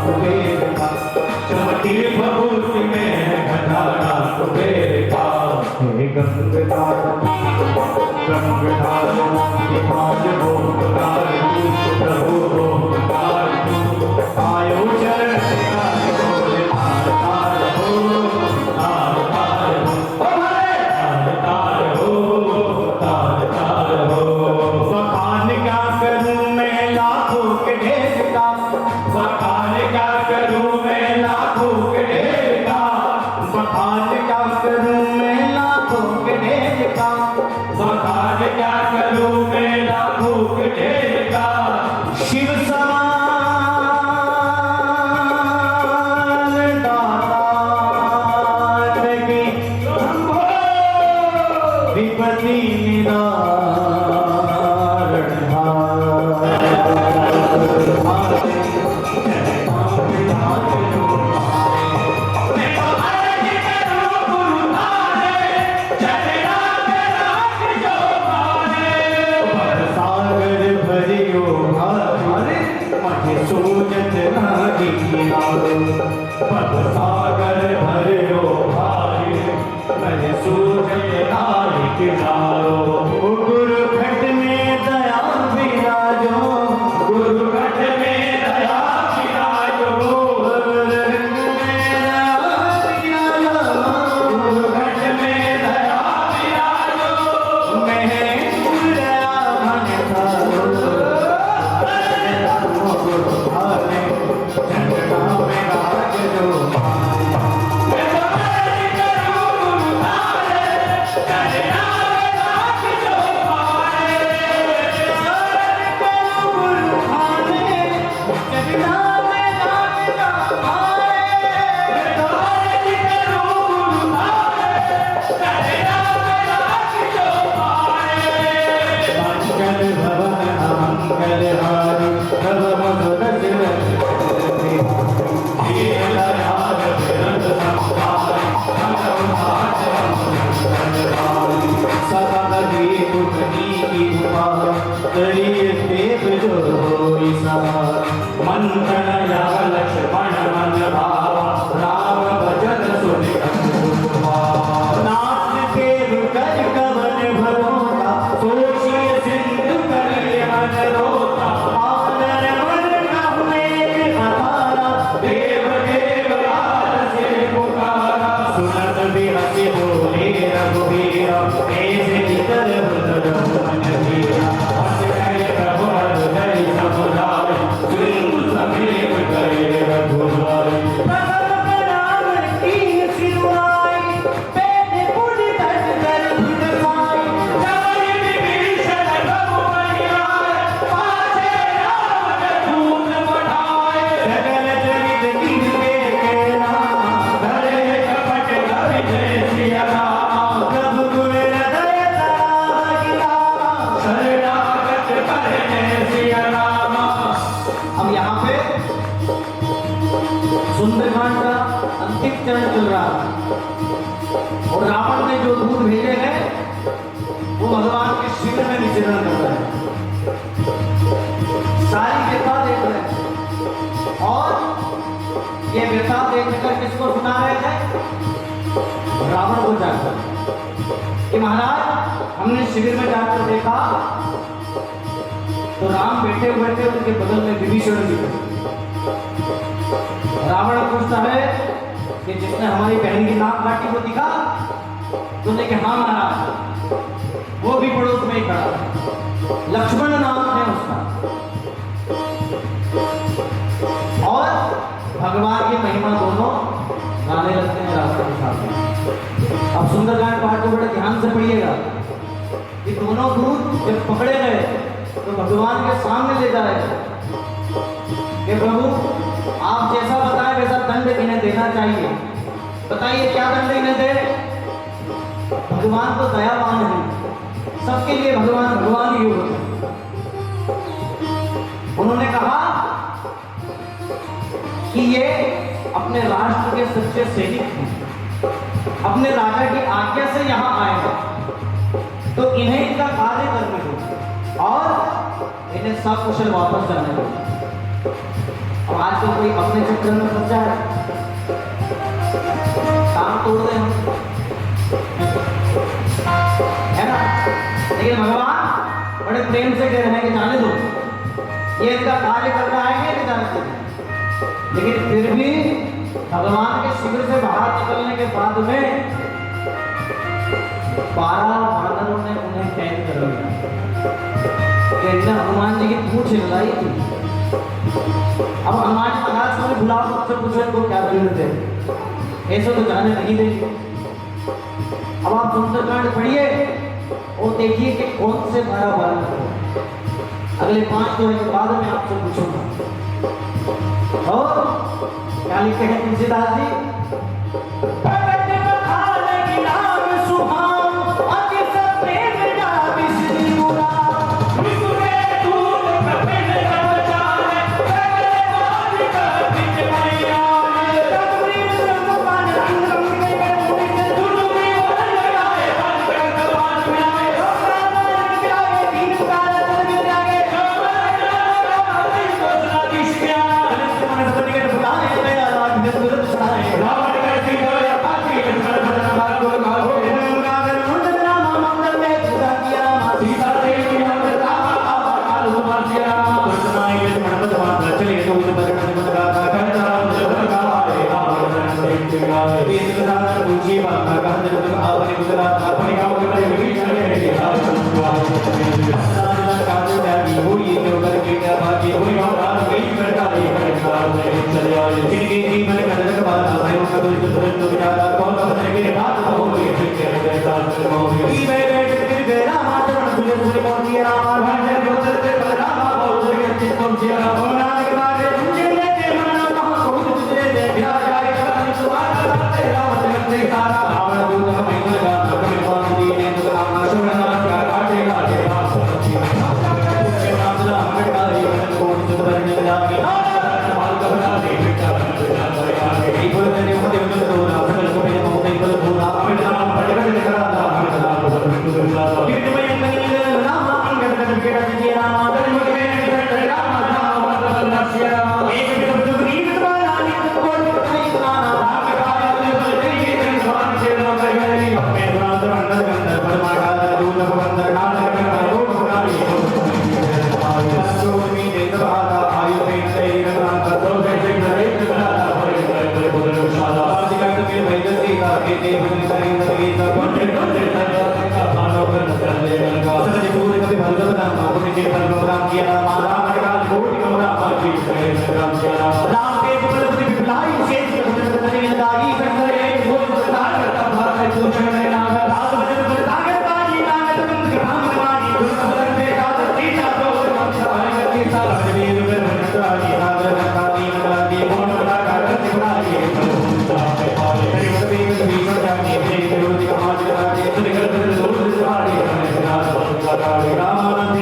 कुबेर का चमकी भभूति में घटाना कुबेर का हे गंगाधर गंगाधर विभाज भोगदार प्रभु भोगदार आयो चरण तार तार हो तार तार हो बखान क्या करूं मैं लाखों के ढेर का बखान क्या करूं मैं लाखों के ढेर का बखान क्या करूं मैं लाखों के ढेर का बखान क्या करूं मैं लाखों के ढेर का शिव समान दाता की विपत्ति निवारण सूजत नारी पद सागर भरो भारी मैं सूजत नारी किनारो गुरु घट में दया विराजो गुरु घट में दया विराजो गुरु घट में दया विराजो मैं दया मन करो मंथन या लक्ष्मण मन भावा राम भजन सुनि नाथ देव कर कवन भरोता सोचिए सिंधु करिए मन रोता आदर मन में अधारा देव देव आद से पुकारा सुनत बिहसी बोले रघुवीर ऐसे निकर मन धीरा हस गए प्रभु हर गए समुदाय सिंधु समीप करे रघुराई प्रगट राम की सिरुआई पेट पुर दर्द कर भिड़ाई जबरि विभीषण प्रभु बलिहार पाछे रावण दूत बढ़ाए सगल चरित कीर्ते के नाम धरे कपट कवि जय सिया राम प्रभु गुण हृदय तारा गिरा शरणागत करने सिया राम अब यहाँ पे सुंदरकांड का अंतिम चरण चल रहा है और रावण ने जो दूत भेजे हैं वो भगवान के शिविर में विचरण कर रहे हैं, सारी व्यथा देख रहे हैं और ये व्यथा देखकर किसको सुना रहे थे? रावण को जाकर कि महाराज हमने शिविर में जाकर देखा तो राम बैठे हुए थे, उनके बगल में विभीषण जी थे। रावण पूछता है कि जिसने हमारी बहन की नाक काटी वो दिखा? तो ने कहा हाँ महाराज, वो भी पड़ोस में ही खड़ा है, लक्ष्मण नाम है उसका। और भगवान की महिमा दोनों गाने लगते हैं रावण के साथ। अब सुंदरकांड पाठ को बड़े ध्यान से पढ़िएगा कि दोनों दूत जब पकड़े गए तो भगवान के सामने ले जाए कि प्रभु आप जैसा बताएं वैसा दंड इन्हें देना चाहिए, बताइए क्या दंड इन्हें दे? भगवान तो दयावान है, सबके लिए भगवान भगवान ही होते हैं। उन्होंने कहा कि ये अपने राष्ट्र के सच्चे सैनिक हैं, अपने राजा की आज्ञा से यहाँ आए हैं, तो इन्हें इनका कार्य करने दो और इन्हें सकुशल वापस जाने दो। आजकल कोई अपने चक्कर में फंस जाए, काम तोड़ दे हम, है ना। लेकिन भगवान बड़े प्रेम से कह रहे हैं कि जाने दो, ये इनका कार्य करना है कि जाने दो। लेकिन फिर भी भगवान के शिविर से बाहर निकलने के बाद में 12 वानरों ने उन्हें कैद कर लिया। इनने हनुमान जी की पूंछ हिलाई थी। अब हनुमान जी महाराज को बुलाओ, सबसे पूछो इनको क्या जरूरत है, ऐसे तो जाने नहीं देंगे। अब आप सुंदरकांड पढ़िए और देखिए कि कौन से 12 वानर, अगले 5 दोहे के बाद में आपसे पूछूंगा। और क्या लिखते हैं Tulsidas ji, Hare Rama, Hare Rama, Hare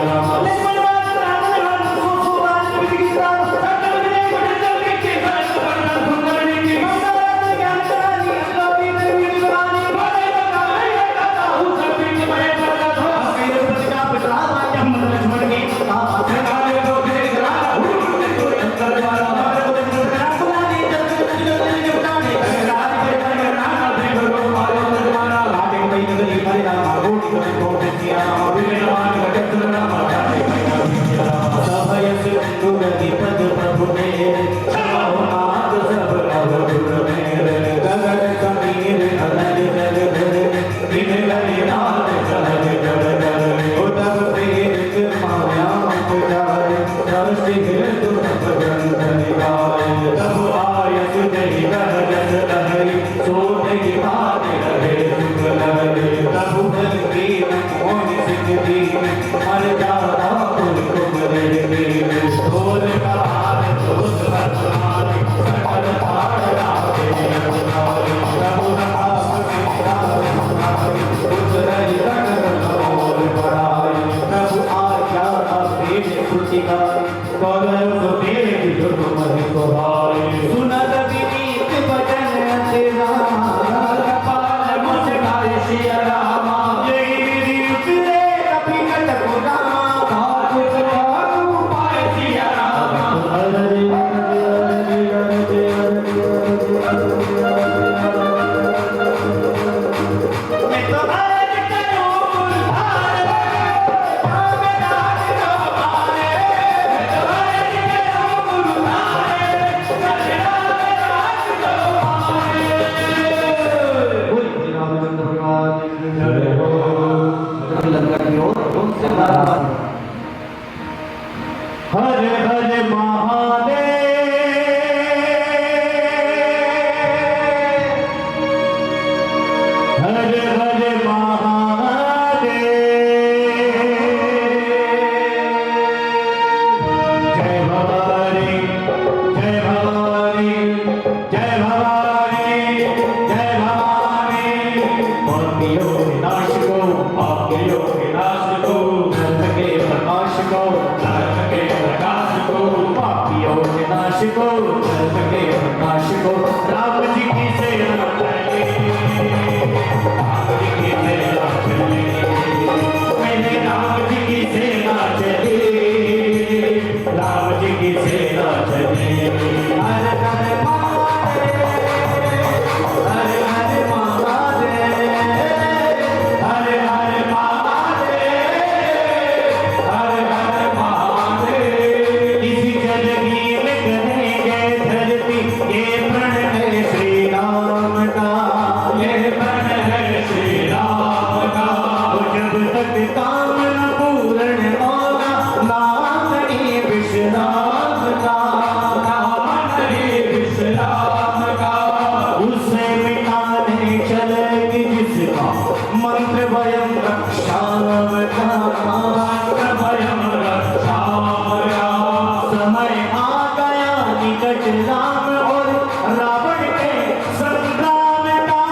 Rama, तो अर्ज करूं उधार राम राज हमारे मैं तो अर्ज करूं उधार राम राज हमारे। बोल श्री रामचंद्र भगवान की जय हो। लंका की ओर उनसे बराबर हर हर महादेव हर हर महादेव जय भवानी जय भवानी जय भवानी जय भवानी। पापियों के नाश को पापियों के नाश को नर्क के प्रकाश को नर्क के प्रकाश को पापियों के नाश को नर्क के प्रकाश को राम जी की सेना चले राम जी की सेना चले मैंने राम जी की सेना चले राम जी की सेना चले। हर हर महादेव हर हर महादेव हर हर महादेव हर हर महादेव। इसी जलगी में करेंगे धरती ये प्रण है श्री राम का ये प्रण है श्री राम का। जब तक काम न पूर्ण होगा नाम नहीं विश्राम का नाम नहीं विश्राम का। उसे मिटाने चलेगी जिसका मंत्र वयम रक्षाम का भयम रक्षामया। समय आ गया निकट राम और रावण के संग्राम का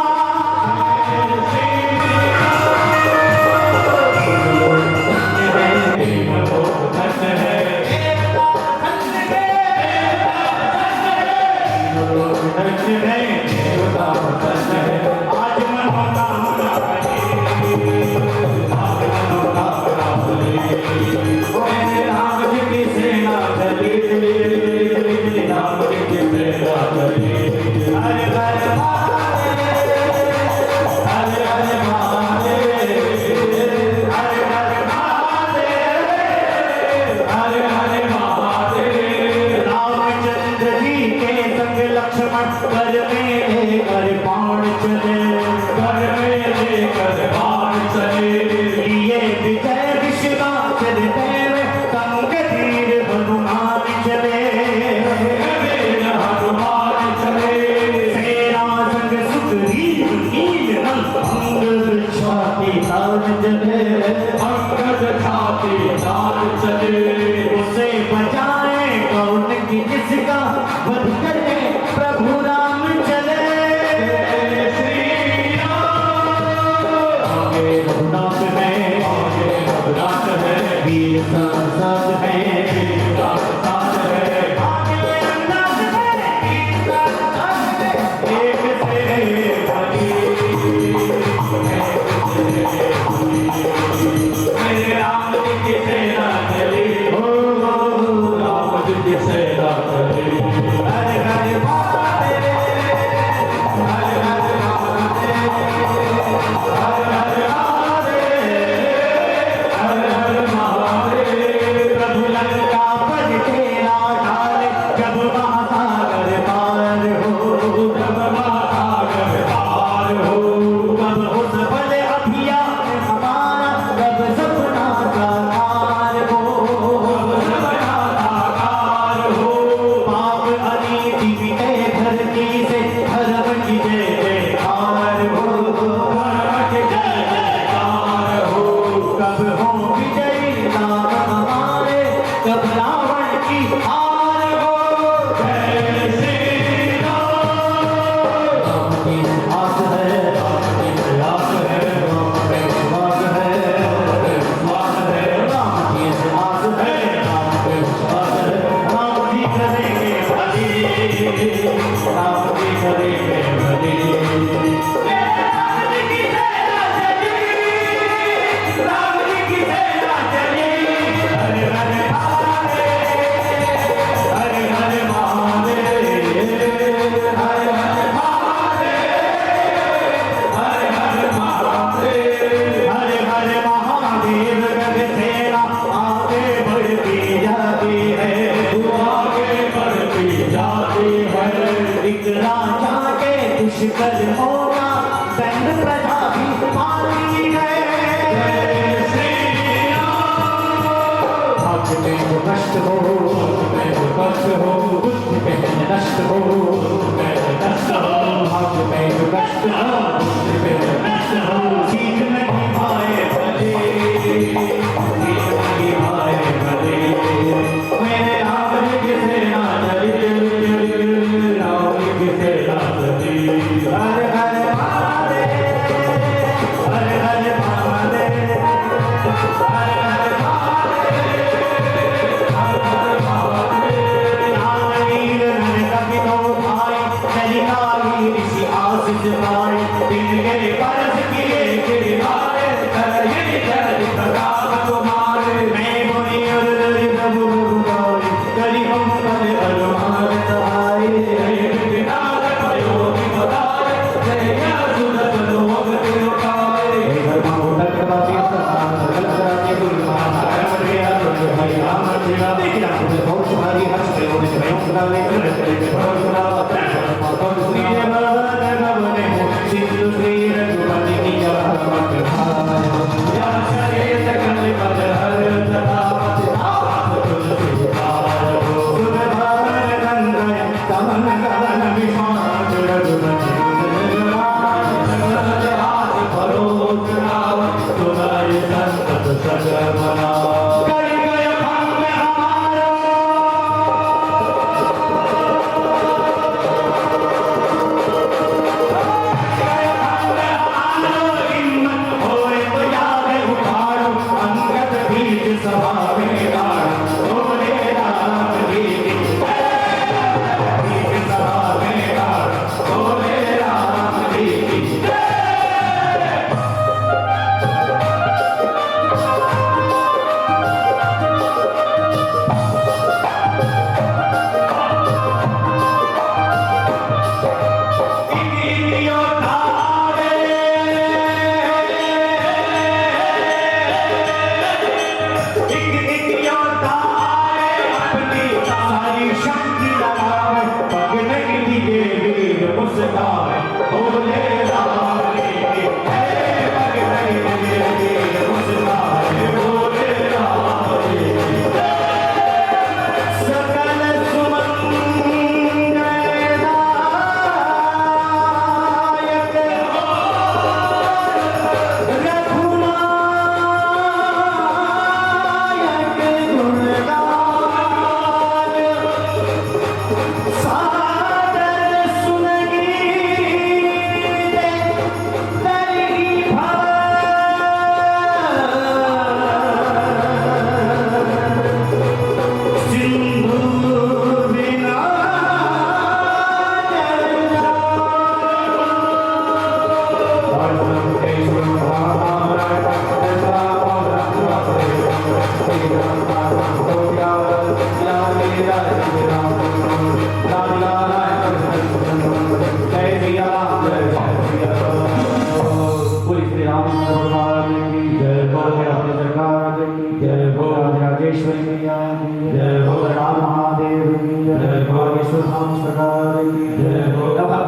रामचंद्र जी के संग लक्ष्मण कर में लेकर बाण चले घर में लेकर बाण चले ये विजय विश्वाचल देव संग धीर हनुमान चले वीर हनुमान चले सेना संग सुग्रीव नील अंग छाती ताज चले अंगद छाती ताज चले। उसे बचाए कौन की जिसका वध करे प्रभु राम चले श्री राम आगे रघुनाथ में आगे रघुनाथ है वीर सांसद में साथ है आगे रघुनाथ में वीर सांसद में एक से बड़ी मेरे राम जी की सेना चली भाभी मारी है। भाग्य में जो नष्ट हो, में जो कष्ट हो, बुद्धि में नष्ट हो, में नष्ट हो, भाग्य में जो कष्ट हो, बुद्धि में नष्ट हो, सीख नहीं पाए भले, सीख नहीं पाए भले, मेरे राम किसे ना चले, राम किसे ना चले, हर हर महादेव, हर हर महादेव, हर हर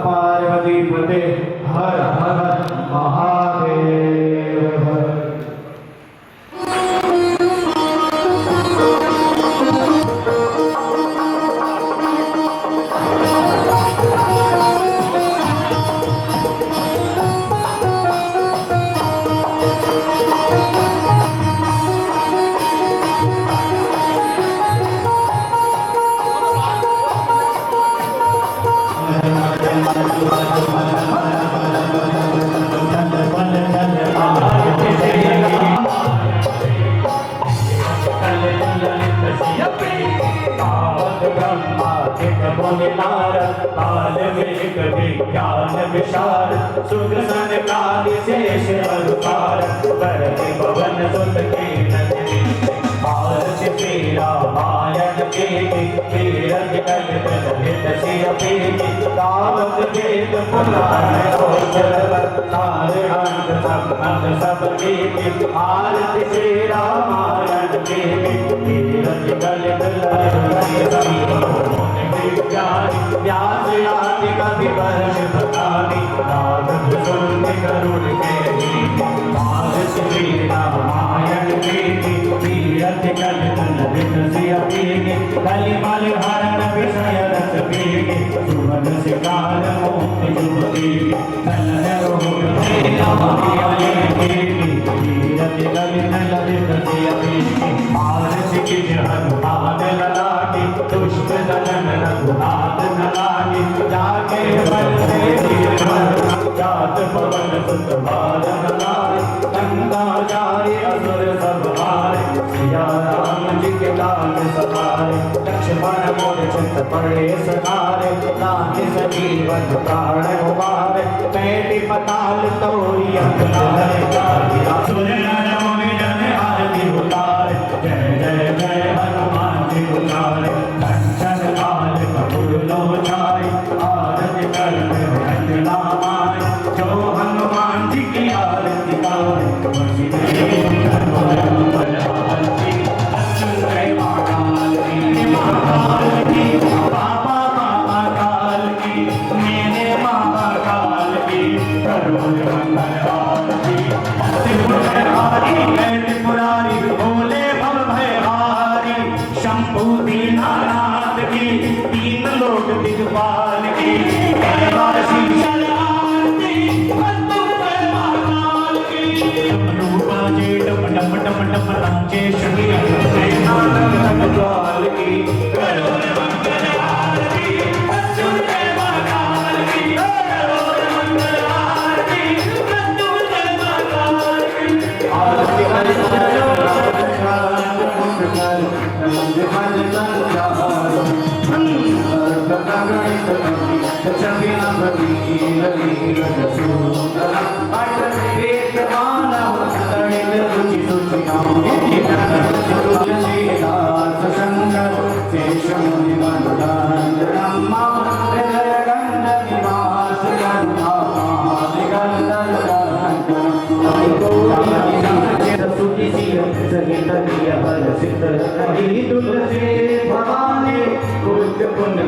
पार्वती पते हर हर महादेव। सुख संकाल शेष अनुसार करते पवन सुत के नंदी भारत तेरा मायन के तीरथ कल्प हित सिय पीति दावत वेद पुराण सारे अंग सब गीति भारत तेरा मायन के तीरथ कल्प व्यास आदि कवि वर्ष बतानी नारद सुनि करुण के काले कीरत ललित ललित सियति आरती की हनुमान ललाटी दुष्ट दलन रघुनाथ नलाटी जाके बल से जात पवन सुत बालन लाए गंगा जारी असुर सब हारे सिया राम जी के लाल सवारे लक्ष्मण मोर चित पड़े सकारे लागे सजीवन प्राण उबारे पैटी पताल तोरी अंतरारे असुर नर मुनि जन आरती उतारे जय जय जय हनुमान जी उतारे कंचन काल कपूर लोचाई आरती करते अंजना माय जो हनुमान जी की आरती गाए वही देवी हनुमान बलवान की अर्जुन जय महाकाल की बाबा बाबा काल की मेरे बाबा काल की करोड़ मंगल की त्रिपुरारी त्रिपुरारी भोले भव भयहारी शंभु दीनानाथ की तीन लोक दिगपाल की कैलाशी शरणार्थी बंधु महाकाल की रूपा जे डम डम डम डम राजे शनि काल की करोड़ मंगल आरती अर्जुन जय महाकाल की करोड़ मंगल आरती अर्जुन जय महाकाल की आरती तुलसी भवानी कुछ पुण्य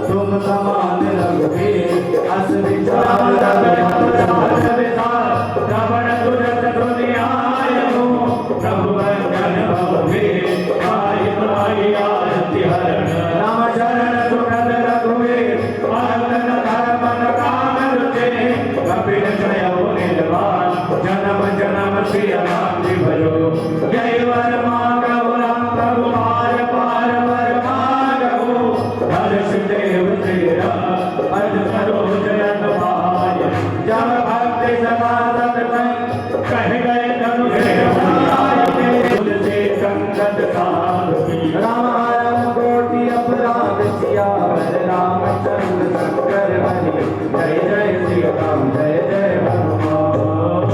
तुम समान लगे अस विचार श्रवण तुरत दुनियाय हो प्रभु वंदन भवे आई आई आरती हरण राम शरण सुखद रघुवीर पालन धर्म काम रुचे कपिल जय निलवान जन्म जन्म श्री राम जी भजो जय वर माधव राम प्रभु पार पार वर माधव हर्ष देव तेरा अर्ज करो जयत भाय जब भक्ति समागत कह गए धनु तुलसी संगत साधु राम राम कोटि अपराध सिया रामचंद्र शंकर हरि जय जय श्री राम जय जय हनुमान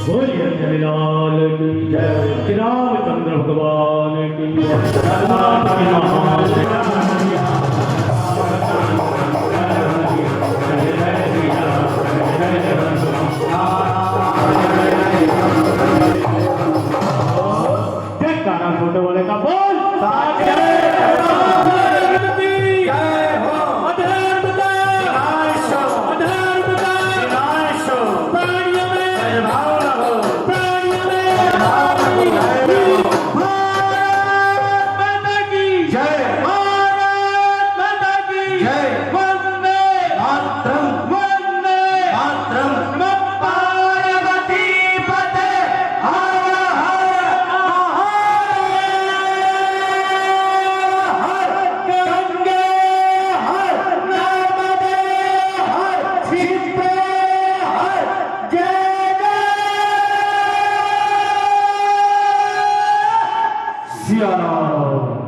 बोलिए जय लाल की जय श्री रामचंद्र भगवान की फोटो वाले का बोल सिया राम।